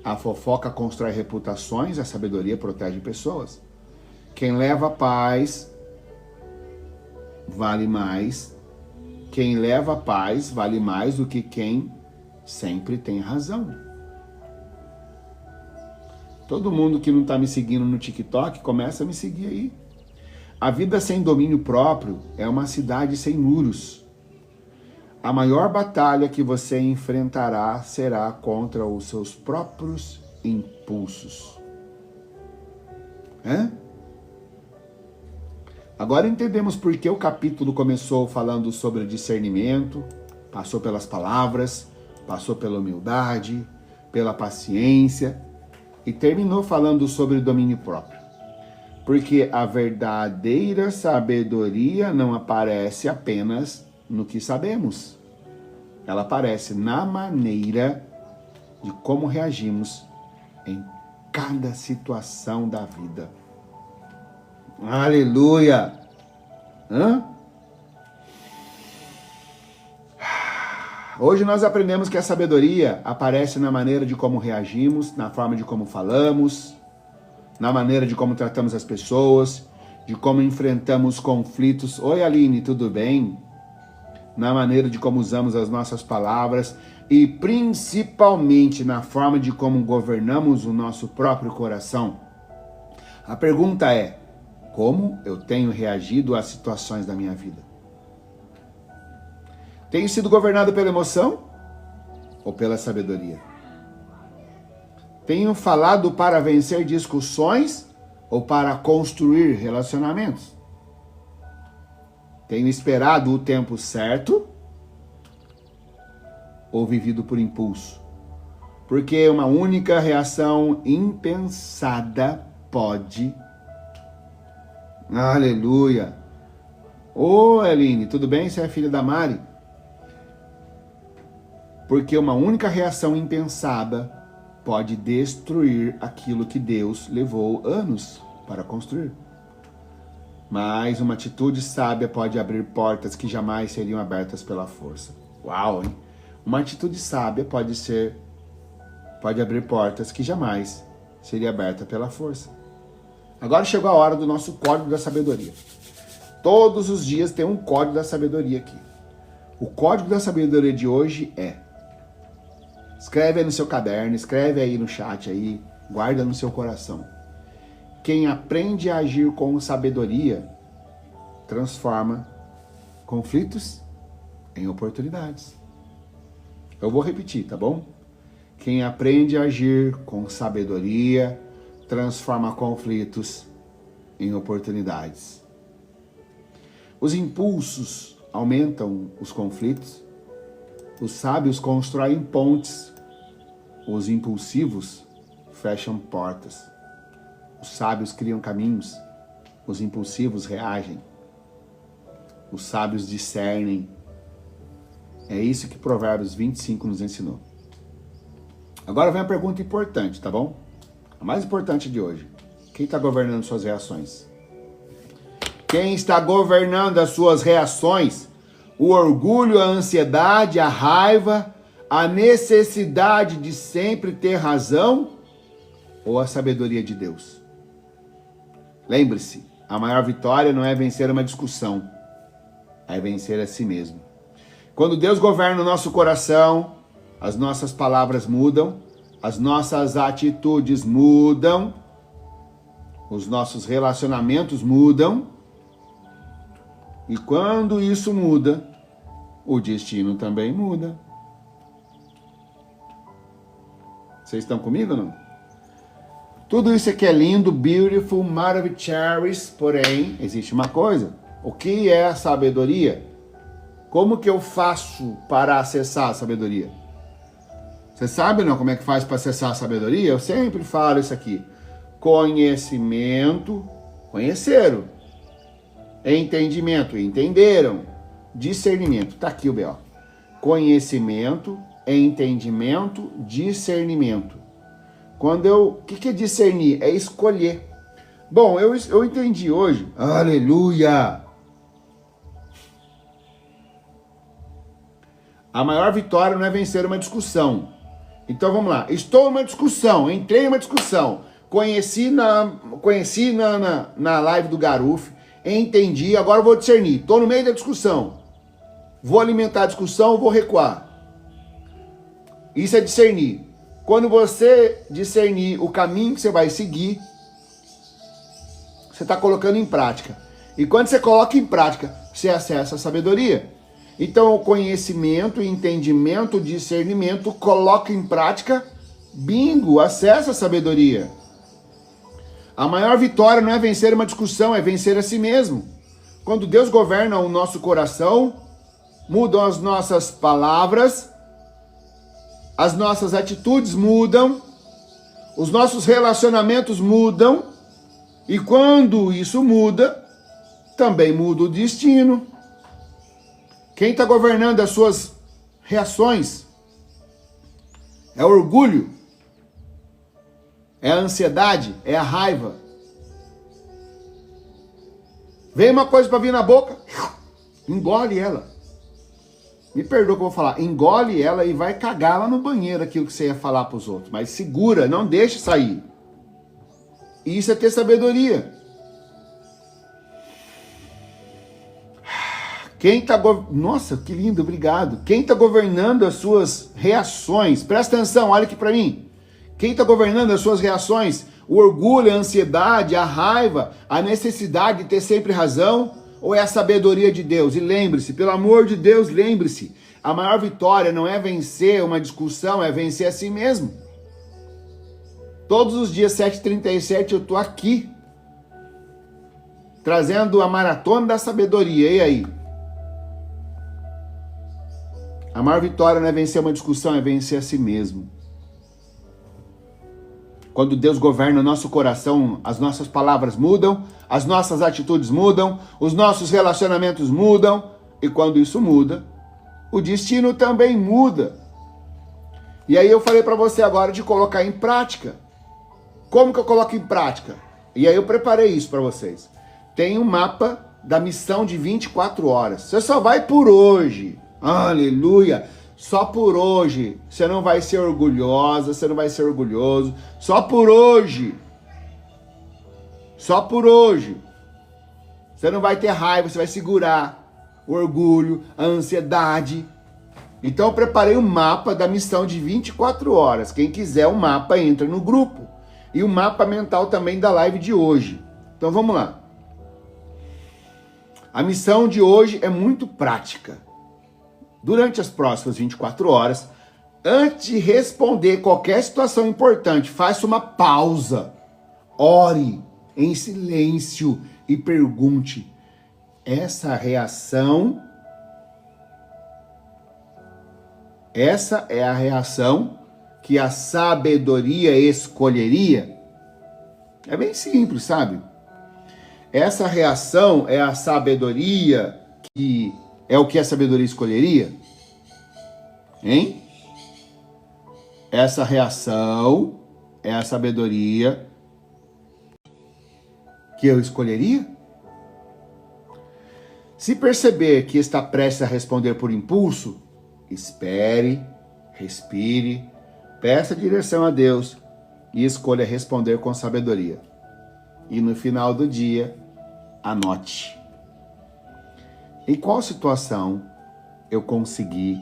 A fofoca constrói reputações, a sabedoria protege pessoas. Quem leva paz vale mais. Quem leva paz vale mais do que quem sempre tem razão. Todo mundo que não está me seguindo no TikTok, começa a me seguir aí. A vida sem domínio próprio é uma cidade sem muros. A maior batalha que você enfrentará será contra os seus próprios impulsos. Agora entendemos por que o capítulo começou falando sobre discernimento, passou pelas palavras, passou pela humildade, pela paciência e terminou falando sobre domínio próprio. Porque a verdadeira sabedoria não aparece apenas no que sabemos. Ela aparece na maneira de como reagimos em cada situação da vida. Aleluia! Hoje nós aprendemos que a sabedoria aparece na maneira de como reagimos, na forma de como falamos, na maneira de como tratamos as pessoas, de como enfrentamos conflitos. Oi, Aline, tudo bem? Na maneira de como usamos as nossas palavras e principalmente na forma de como governamos o nosso próprio coração. A pergunta é: como eu tenho reagido às situações da minha vida? Tenho sido governado pela emoção ou pela sabedoria? Tenho falado para vencer discussões ou para construir relacionamentos? Tenho esperado o tempo certo ou vivido por impulso? Porque uma única reação impensada pode... Aleluia! Ô, Aline, tudo bem? Você é filha da Mari? Porque uma única reação impensada pode destruir aquilo que Deus levou anos para construir. Mas uma atitude sábia pode abrir portas que jamais seriam abertas pela força. Uau, hein? Uma atitude sábia pode abrir portas que jamais seria aberta pela força. Agora chegou a hora do nosso código da sabedoria. Todos os dias tem um código da sabedoria aqui. O código da sabedoria de hoje é: escreve aí no seu caderno, escreve aí no chat aí, guarda no seu coração. Quem aprende a agir com sabedoria transforma conflitos em oportunidades. Eu vou repetir, tá bom? Quem aprende a agir com sabedoria transforma conflitos em oportunidades. Os impulsos aumentam os conflitos. Os sábios constroem pontes. Os impulsivos fecham portas. Os sábios criam caminhos. Os impulsivos reagem. Os sábios discernem. É isso que Provérbios 25 nos ensinou. Agora vem a pergunta importante, tá bom? A mais importante de hoje. Quem está governando suas reações? Quem está governando as suas reações? O orgulho, a ansiedade, a raiva, a necessidade de sempre ter razão ou a sabedoria de Deus? Lembre-se, a maior vitória não é vencer uma discussão, é vencer a si mesmo. Quando Deus governa o nosso coração, as nossas palavras mudam, as nossas atitudes mudam, os nossos relacionamentos mudam, e quando isso muda, o destino também muda. Vocês estão comigo ou não? Tudo isso aqui é lindo, beautiful, maravilhoso, porém, existe uma coisa. O que é a sabedoria? Como que eu faço para acessar a sabedoria? Você sabe não como é que faz para acessar a sabedoria? Eu sempre falo isso aqui. Conhecimento, conheceram. Entendimento, entenderam. Discernimento, tá aqui o B.O. Conhecimento, entendimento, discernimento. O que é discernir? É escolher. Bom, eu entendi hoje. Aleluia! A maior vitória não é vencer uma discussão. Então vamos lá. Estou numa discussão, entrei em uma discussão. Conheci na live do Garuf, entendi, agora eu vou discernir. Estou no meio da discussão. Vou alimentar a discussão ou vou recuar? Isso é discernir. Quando você discernir o caminho que você vai seguir, você está colocando em prática. E quando você coloca em prática, você acessa a sabedoria. Então, o conhecimento, entendimento, discernimento, coloca em prática, bingo, acessa a sabedoria. A maior vitória não é vencer uma discussão, é vencer a si mesmo. Quando Deus governa o nosso coração, mudam as nossas palavras, as nossas atitudes mudam, os nossos relacionamentos mudam, e quando isso muda, também muda o destino. Quem está governando as suas reações é o orgulho, é a ansiedade, é a raiva. Vem uma coisa para vir na boca, engole ela. Me perdoa que eu vou falar, engole ela e vai cagar lá no banheiro aquilo que você ia falar para os outros. Mas segura, não deixe sair. Isso é ter sabedoria. Nossa, que lindo, obrigado. Quem está governando as suas reações? Presta atenção, olha aqui para mim. Quem está governando as suas reações? O orgulho, a ansiedade, a raiva, a necessidade de ter sempre razão? Ou é a sabedoria de Deus? E lembre-se, pelo amor de Deus, lembre-se. A maior vitória não é vencer uma discussão, é vencer a si mesmo. Todos os dias, 7h37, eu estou aqui, trazendo a maratona da sabedoria. E aí? A maior vitória não é vencer uma discussão, é vencer a si mesmo. Quando Deus governa o nosso coração, as nossas palavras mudam, as nossas atitudes mudam, os nossos relacionamentos mudam, e quando isso muda, o destino também muda. E aí eu falei para você agora de colocar em prática. Como que eu coloco em prática? E aí eu preparei isso para vocês. Tem um mapa da missão de 24 horas. Você só vai por hoje. Aleluia! Só por hoje. Você não vai ser orgulhosa, você não vai ser orgulhoso. Só por hoje. Só por hoje. Você não vai ter raiva, você vai segurar o orgulho, a ansiedade. Então eu preparei um mapa da missão de 24 horas. Quem quiser o mapa, entra no grupo. E o mapa mental também da live de hoje. Então vamos lá. A missão de hoje é muito prática. Durante as próximas 24 horas, antes de responder qualquer situação importante, faça uma pausa, ore em silêncio e pergunte: essa reação, essa é a reação que a sabedoria escolheria? É bem simples, sabe? Essa reação é a sabedoria que é o que a sabedoria escolheria? Hein? Essa reação é a sabedoria que eu escolheria? Se perceber que está prestes a responder por impulso, espere, respire, peça direção a Deus e escolha responder com sabedoria. E no final do dia, anote. Em qual situação eu consegui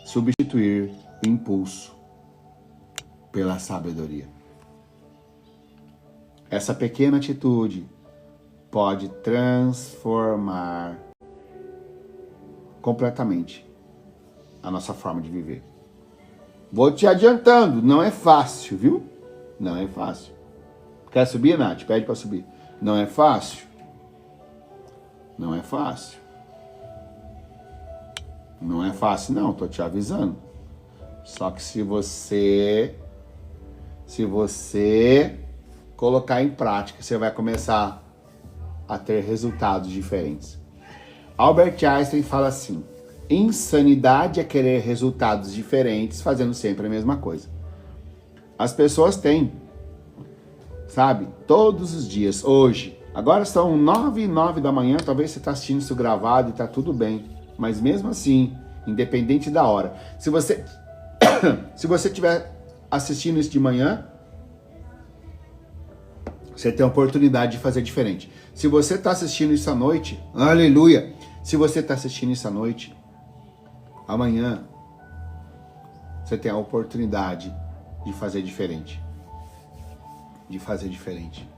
substituir o impulso pela sabedoria? Essa pequena atitude pode transformar completamente a nossa forma de viver. Vou te adiantando, não é fácil, viu? Não é fácil. Quer subir, Nath? Pede para subir. Não é fácil. Não é fácil. Não é fácil, não, tô te avisando. Só que se você colocar em prática, você vai começar a ter resultados diferentes. Albert Einstein fala assim: Insanidade é querer resultados diferentes fazendo sempre a mesma coisa. As pessoas têm, sabe, todos os dias, hoje, agora são 9h09 da manhã, talvez você está assistindo isso gravado e está tudo bem, mas mesmo assim, independente da hora, se você estiver assistindo isso de manhã, você tem a oportunidade de fazer diferente. Se você está assistindo isso à noite, aleluia, se você está assistindo isso à noite, amanhã você tem a oportunidade de fazer diferente. De fazer diferente.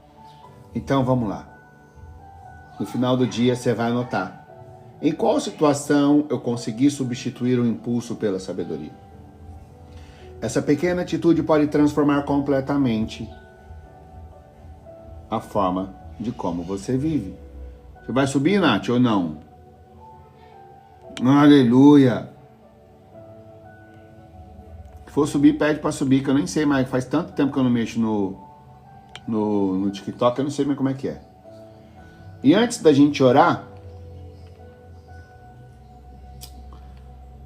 Então vamos lá. No final do dia você vai anotar. Em qual situação eu consegui substituir o impulso pela sabedoria? Essa pequena atitude pode transformar completamente a forma de como você vive. Você vai subir, Nath, ou não? Aleluia! Se for subir, pede pra subir, que eu nem sei mais. Faz tanto tempo que eu não mexo no TikTok, eu não sei mais como é que é. E antes da gente orar,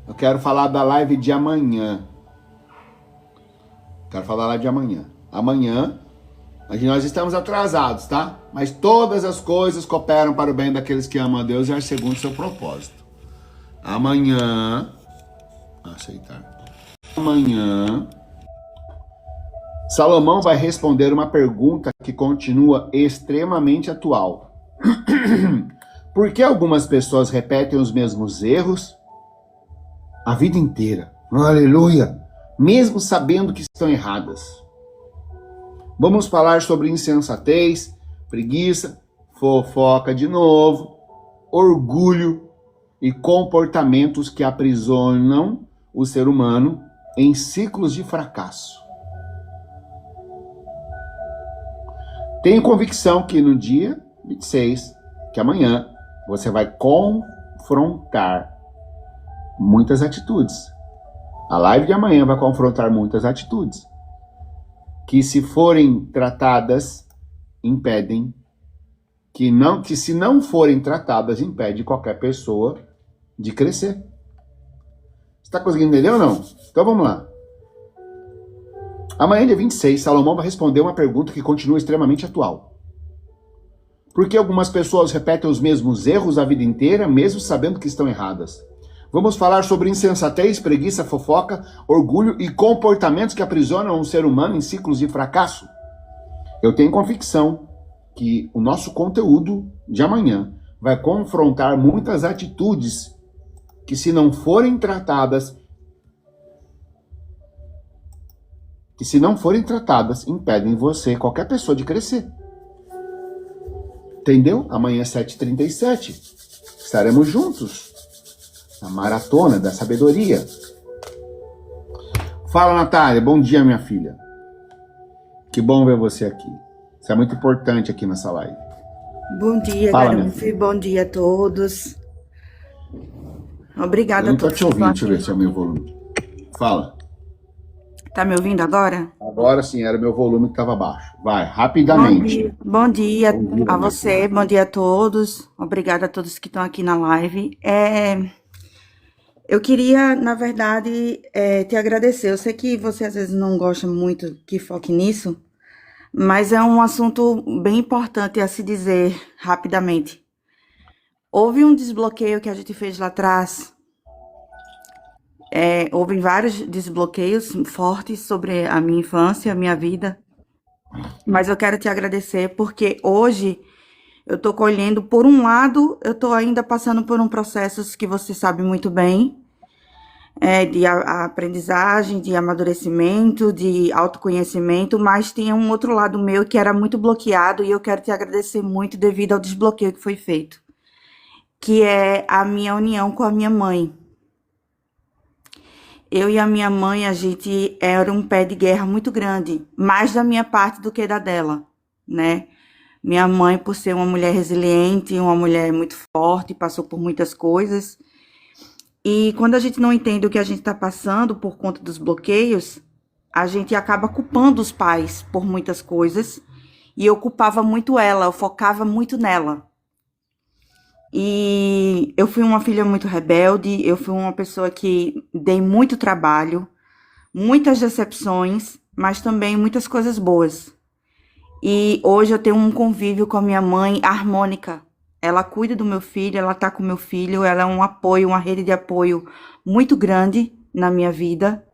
eu quero falar da live de amanhã. Amanhã, nós estamos atrasados, tá? Mas todas as coisas cooperam para o bem daqueles que amam a Deus e é segundo o seu propósito. Amanhã, Salomão vai responder uma pergunta que continua extremamente atual. Por que algumas pessoas repetem os mesmos erros a vida inteira? Aleluia! Mesmo sabendo que estão erradas. Vamos falar sobre insensatez, preguiça, fofoca de novo, orgulho e comportamentos que aprisionam o ser humano em ciclos de fracasso. Tenho convicção que no dia 26, que amanhã, você vai confrontar muitas atitudes. A live de amanhã vai confrontar muitas atitudes que, se forem tratadas, impedem que se não forem tratadas, impede qualquer pessoa de crescer. Você está conseguindo entender ou não? Então vamos lá. Amanhã, dia 26, Salomão vai responder uma pergunta que continua extremamente atual. Por que algumas pessoas repetem os mesmos erros a vida inteira, mesmo sabendo que estão erradas? Vamos falar sobre insensatez, preguiça, fofoca, orgulho e comportamentos que aprisionam o ser humano em ciclos de fracasso. Eu tenho convicção que o nosso conteúdo de amanhã vai confrontar muitas atitudes que, se não forem tratadas, impedem você, qualquer pessoa, de crescer. Entendeu? Amanhã, 7h37, estaremos juntos na maratona da sabedoria. Fala, Natália. Bom dia, minha filha. Que bom ver você aqui. Isso é muito importante aqui nessa live. Bom dia, Garufi. Bom dia a todos. Obrigada a todos. Eu não tô te ouvindo. Deixa eu ver se é o meu volume. Fala. Tá me ouvindo agora? Agora sim, era o meu volume que estava baixo. Vai, rapidamente. Bom dia a você, bom dia a todos. Obrigada a todos que estão aqui na live. Eu queria, na verdade, te agradecer. Eu sei que você às vezes não gosta muito que foque nisso, mas é um assunto bem importante a se dizer rapidamente. Houve um desbloqueio que a gente fez lá atrás. Houve vários desbloqueios fortes sobre a minha infância, a minha vida. Mas eu quero te agradecer porque hoje eu tô colhendo, por um lado, eu tô ainda passando por um processo que você sabe muito bem, de aprendizagem, de amadurecimento, de autoconhecimento, mas tinha um outro lado meu que era muito bloqueado e eu quero te agradecer muito devido ao desbloqueio que foi feito, que é a minha união com a minha mãe. Eu e a minha mãe, a gente era um pé de guerra muito grande, mais da minha parte do que da dela, né? Minha mãe, por ser uma mulher resiliente, uma mulher muito forte, passou por muitas coisas. E quando a gente não entende o que a gente está passando por conta dos bloqueios, a gente acaba culpando os pais por muitas coisas. E eu culpava muito ela, eu focava muito nela. E eu fui uma filha muito rebelde, eu fui uma pessoa que dei muito trabalho, muitas decepções, mas também muitas coisas boas. E hoje eu tenho um convívio com a minha mãe harmônica. Ela cuida do meu filho, ela tá com o meu filho, ela é um apoio, uma rede de apoio muito grande na minha vida.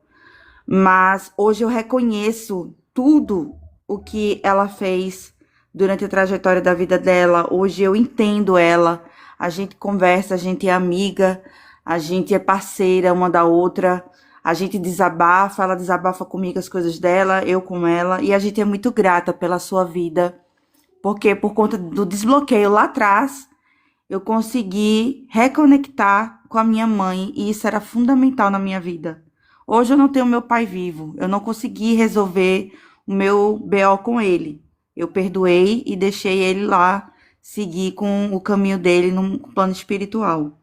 Mas hoje eu reconheço tudo o que ela fez durante a trajetória da vida dela. Hoje eu entendo ela. A gente conversa, a gente é amiga, a gente é parceira uma da outra. A gente desabafa, ela desabafa comigo as coisas dela, eu com ela. E a gente é muito grata pela sua vida, porque por conta do desbloqueio lá atrás, eu consegui reconectar com a minha mãe e isso era fundamental na minha vida. Hoje eu não tenho meu pai vivo, eu não consegui resolver o meu BO com ele. Eu perdoei e deixei ele lá seguir com o caminho dele no plano espiritual.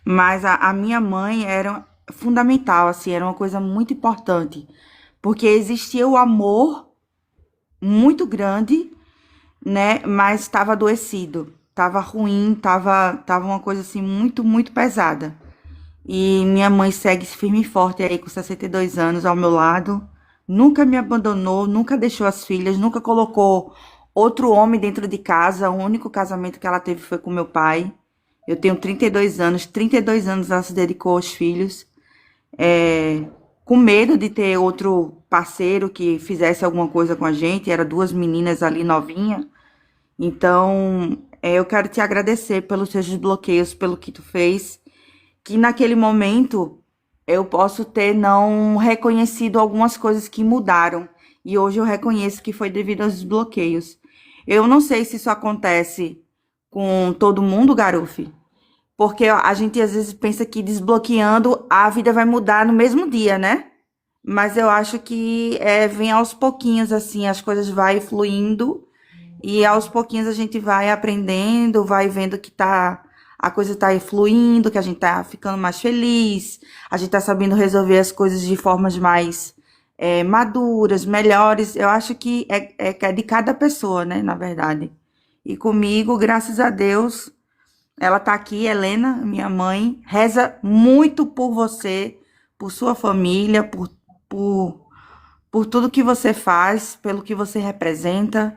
Mas a minha mãe era fundamental, assim, era uma coisa muito importante, porque existia o amor muito grande, né? Mas estava adoecido, estava ruim, tava uma coisa assim muito, muito pesada. E minha mãe segue firme e forte aí com 62 anos ao meu lado. Nunca me abandonou, nunca deixou as filhas, nunca colocou outro homem dentro de casa. O único casamento que ela teve foi com meu pai. Eu tenho 32 anos ela se dedicou aos filhos. Com medo de ter outro parceiro que fizesse alguma coisa com a gente. Eram duas meninas ali novinhas. Então, eu quero te agradecer pelos seus desbloqueios, pelo que tu fez. Que naquele momento eu posso ter não reconhecido algumas coisas que mudaram. E hoje eu reconheço que foi devido aos desbloqueios. Eu não sei se isso acontece com todo mundo, Garuf. Porque a gente às vezes pensa que desbloqueando a vida vai mudar no mesmo dia, né? Mas eu acho que vem aos pouquinhos, assim, as coisas vai fluindo. E aos pouquinhos a gente vai aprendendo, vai vendo que a coisa tá fluindo, que a gente tá ficando mais feliz, a gente tá sabendo resolver as coisas de formas mais maduras, melhores. Eu acho que é de cada pessoa, né, na verdade. E comigo, graças a Deus, ela tá aqui, Helena, minha mãe, reza muito por você, por sua família, por tudo que você faz, pelo que você representa.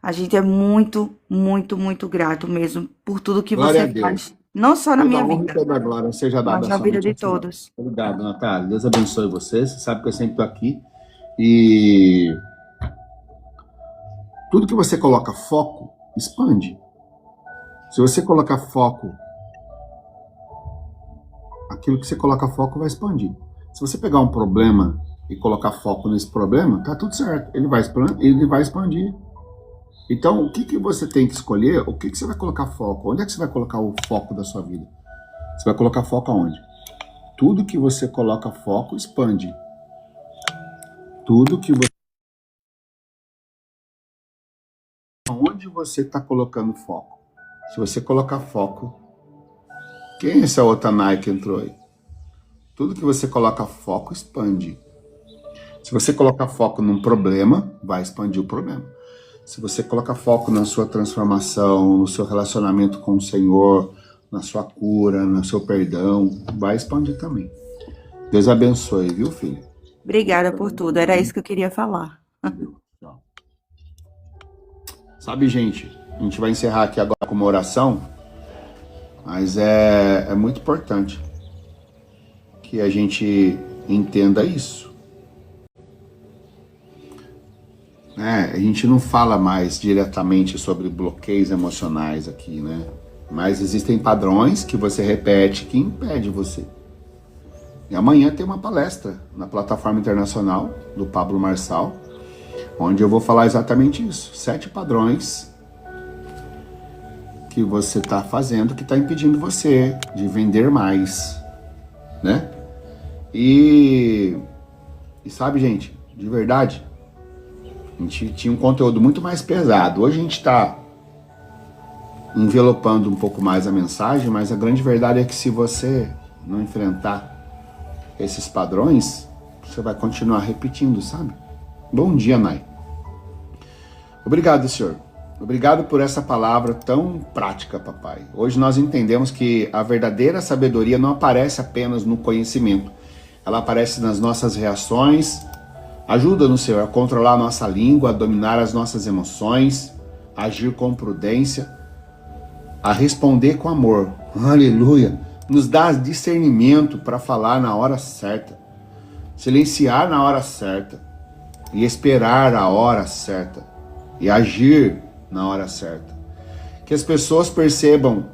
A gente é muito, muito, muito grato mesmo por tudo que Glória a você Deus. faz. Não só na Toda minha honra e vida, toda glória seja dada mas na vida somente de ao Senhor. todos. Obrigado, Natália. Deus abençoe você. Você sabe que eu sempre estou aqui. E tudo que você coloca foco, expande. Se você colocar foco, aquilo que você coloca foco vai expandir. Se você pegar um problema e colocar foco nesse problema, tá tudo certo. Ele vai expandir. Então, o que você tem que escolher? O que você vai colocar foco? Onde é que você vai colocar o foco da sua vida? Você vai colocar foco aonde? Tudo que você coloca foco, expande. Tudo que você... Onde você está colocando foco? Se você colocar foco... Quem é essa outra Nike que entrou aí? Tudo que você coloca foco, expande. Se você colocar foco num problema, vai expandir o problema. Se você colocar foco na sua transformação, no seu relacionamento com o Senhor, na sua cura, no seu perdão, vai expandir também. Deus abençoe, viu, filho? Obrigada por tudo, era isso que eu queria falar. Sabe, gente, a gente vai encerrar aqui agora com uma oração, mas é muito importante que a gente entenda isso. A gente não fala mais diretamente sobre bloqueios emocionais aqui, né? Mas existem padrões que você repete que impede você. E amanhã tem uma palestra na plataforma internacional do Pablo Marçal, onde eu vou falar exatamente isso. 7 padrões que você está fazendo que está impedindo você de vender mais, né? E sabe, gente, de verdade, a gente tinha um conteúdo muito mais pesado. Hoje a gente está envelopando um pouco mais a mensagem, mas a grande verdade é que se você não enfrentar esses padrões, você vai continuar repetindo, sabe? Bom dia, Nai. Obrigado, Senhor. Obrigado por essa palavra tão prática, papai. Hoje nós entendemos que a verdadeira sabedoria não aparece apenas no conhecimento. Ela aparece nas nossas reações. Ajuda-nos, Senhor, a controlar a nossa língua, a dominar as nossas emoções, a agir com prudência, a responder com amor. Aleluia! Nos dá discernimento para falar na hora certa, silenciar na hora certa e esperar a hora certa e agir na hora certa. Que as pessoas percebam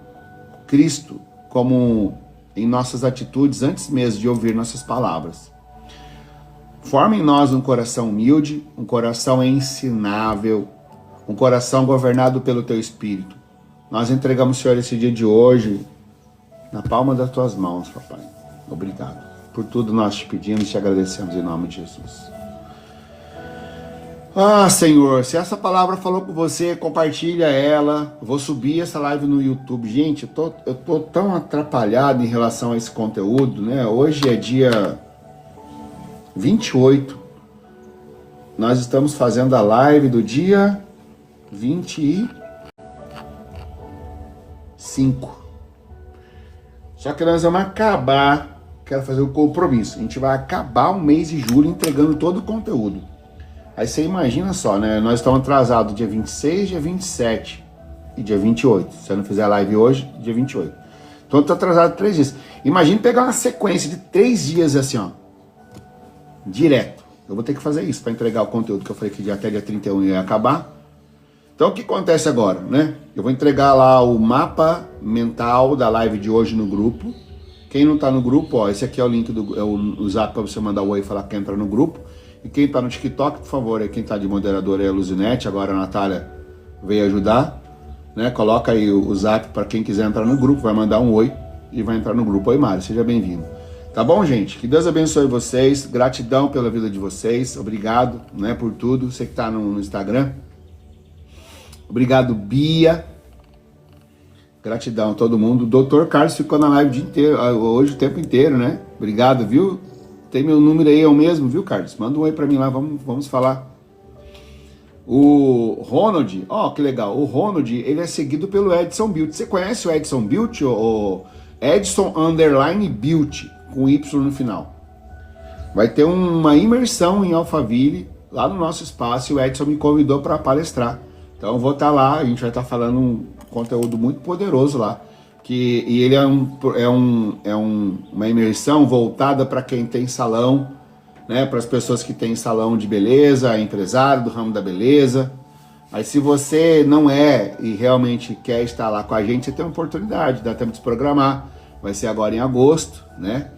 Cristo como em nossas atitudes antes mesmo de ouvir nossas palavras. Forma em nós um coração humilde, um coração ensinável, um coração governado pelo Teu Espírito. Nós entregamos, Senhor, esse dia de hoje na palma das Tuas mãos, papai. Obrigado. Por tudo nós te pedimos e te agradecemos em nome de Jesus. Ah, Senhor, se essa palavra falou com você, compartilha ela. Eu vou subir essa live no YouTube. Gente, eu tô tão atrapalhado em relação a esse conteúdo, né? Hoje é dia 28. Nós estamos fazendo a live do dia 25. Só que nós vamos acabar, quero fazer o compromisso, a gente vai acabar o mês de julho entregando todo o conteúdo. Aí você imagina só, né? Nós estamos atrasados dia 26, dia 27 e dia 28. Se eu não fizer a live hoje, dia 28. Então eu tô atrasado 3 dias. Imagina pegar uma sequência de 3 dias assim, ó. Direto. Eu vou ter que fazer isso para entregar o conteúdo que eu falei que até dia 31 ia acabar. Então o que acontece agora, né? Eu vou entregar lá o mapa mental da live de hoje no grupo. Quem não tá no grupo, ó, esse aqui é o link o zap para você mandar o oi e falar que entra no grupo. E quem tá no TikTok, por favor, quem tá de moderador é a Luzinete, agora a Natália veio ajudar, né? Coloca aí o zap para quem quiser entrar no grupo, vai mandar um oi e vai entrar no grupo. Oi, Mário, seja bem-vindo. Tá bom, gente? Que Deus abençoe vocês, gratidão pela vida de vocês, obrigado, né, por tudo. Você que tá no Instagram, obrigado, Bia, gratidão a todo mundo. O Dr. Carlos ficou na live o dia inteiro, hoje o tempo inteiro, né? Obrigado, viu? Tem meu número aí, é o mesmo, viu, Carlos? Manda um oi pra mim lá, vamos falar. O Ronald, ó, que legal. O Ronald, ele é seguido pelo Edson Built. Você conhece o Edson Built? O Edson _ Built, com Y no final. Vai ter uma imersão em Alphaville, lá no nosso espaço, e o Edson me convidou para palestrar. Então eu vou estar lá, a gente vai estar falando um conteúdo muito poderoso lá. E ele é uma imersão voltada para quem tem salão, né? Para as pessoas que têm salão de beleza, empresário do ramo da beleza. Aí se você não é e realmente quer estar lá com a gente, você tem uma oportunidade, dá tempo de se programar. Vai ser agora em agosto, né?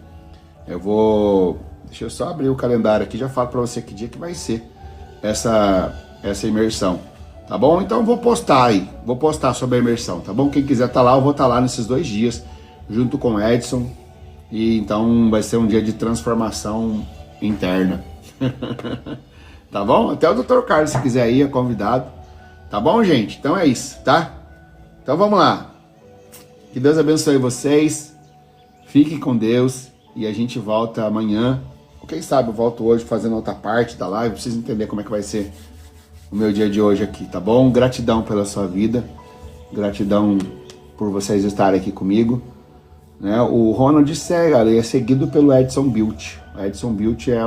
Deixa eu só abrir o calendário aqui, já falo para você que dia que vai ser essa imersão. Tá bom? Então eu vou postar aí, vou postar sobre a imersão, tá bom? Quem quiser estar lá, eu vou estar lá nesses 2 dias, junto com o Edson. E então vai ser um dia de transformação interna. Tá bom? Até o Dr. Carlos, se quiser ir, é convidado. Tá bom, gente? Então é isso, tá? Então vamos lá. Que Deus abençoe vocês. Fiquem com Deus. E a gente volta amanhã. Ou quem sabe eu volto hoje fazendo outra parte da live, pra vocês entenderem como é que vai ser o meu dia de hoje aqui, tá bom? Gratidão pela sua vida, gratidão por vocês estarem aqui comigo, né? O Ronald ele é seguido pelo Edson Built. O Edson Built é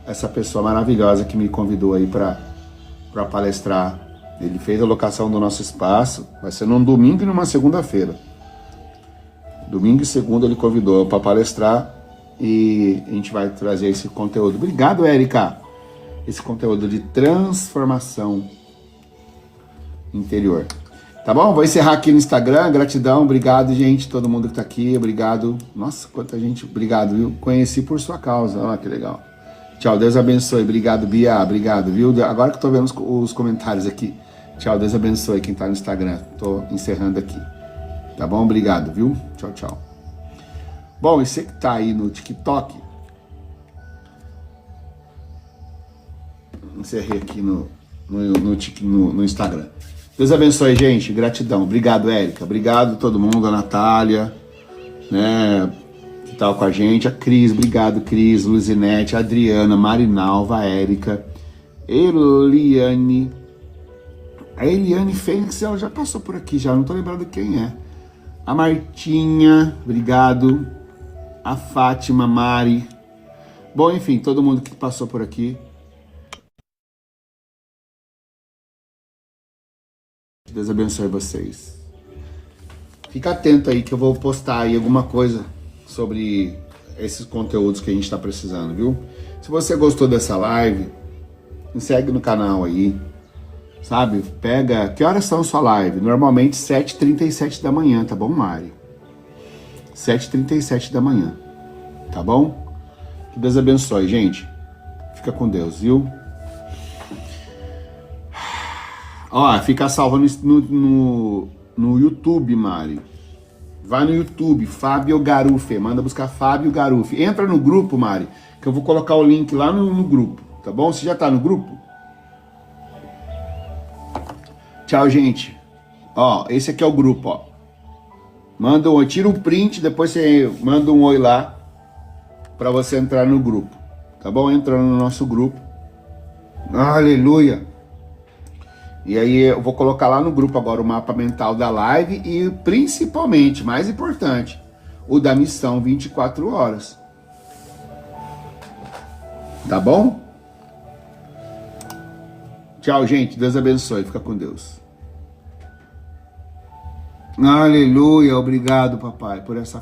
essa pessoa maravilhosa que me convidou aí para palestrar. Ele fez a locação do nosso espaço, vai ser num domingo e numa segunda-feira. Domingo e segunda ele convidou para palestrar e a gente vai trazer esse conteúdo. Obrigado, Érica! Esse conteúdo de transformação interior. Tá bom? Vou encerrar aqui no Instagram. Gratidão, obrigado, gente. Todo mundo que tá aqui, obrigado. Nossa, quanta gente. Obrigado, viu? Conheci por sua causa. Olha que legal. Tchau, Deus abençoe. Obrigado, Bia. Obrigado, viu? Agora que eu tô vendo os comentários aqui. Tchau, Deus abençoe quem tá no Instagram. Tô encerrando aqui. Tá bom? Obrigado, viu? Tchau, tchau. Bom, e você que tá aí no TikTok, encerrei aqui no Instagram. Deus abençoe, gente. Gratidão. Obrigado, Érica. Obrigado todo mundo. A Natália, né, que tá com a gente. A Cris. Obrigado, Cris. Luzinete. A Adriana. Marinalva. A Érica. Eliane. A Eliane Fênix, ela já passou por aqui, já não tô lembrado quem é. A Martinha, obrigado. A Fátima, Mari. Bom, enfim, todo mundo que passou por aqui. Deus abençoe vocês. Fica atento aí que eu vou postar aí alguma coisa sobre esses conteúdos que a gente tá precisando, viu? Se você gostou dessa live, me segue no canal aí. Sabe? Pega... Que horas são sua live? Normalmente 7h37 da manhã, tá bom, Mari? 7h37 da manhã. Tá bom? Que Deus abençoe, gente. Fica com Deus, viu? Ó, fica salvo no YouTube, Mari. Vai no YouTube, Fábio Garufe. Manda buscar Fábio Garufe. Entra no grupo, Mari, que eu vou colocar o link lá no grupo. Tá bom? Você já tá no grupo? Tchau, gente. Ó, esse aqui é o grupo, ó. Tira um print, depois você manda um oi lá pra você entrar no grupo. Tá bom? Entra no nosso grupo. Aleluia. E aí eu vou colocar lá no grupo agora o mapa mental da live e principalmente, mais importante, o da missão 24 horas. Tá bom? Tchau, gente. Deus abençoe. Fica com Deus. Aleluia. Obrigado, papai, por essa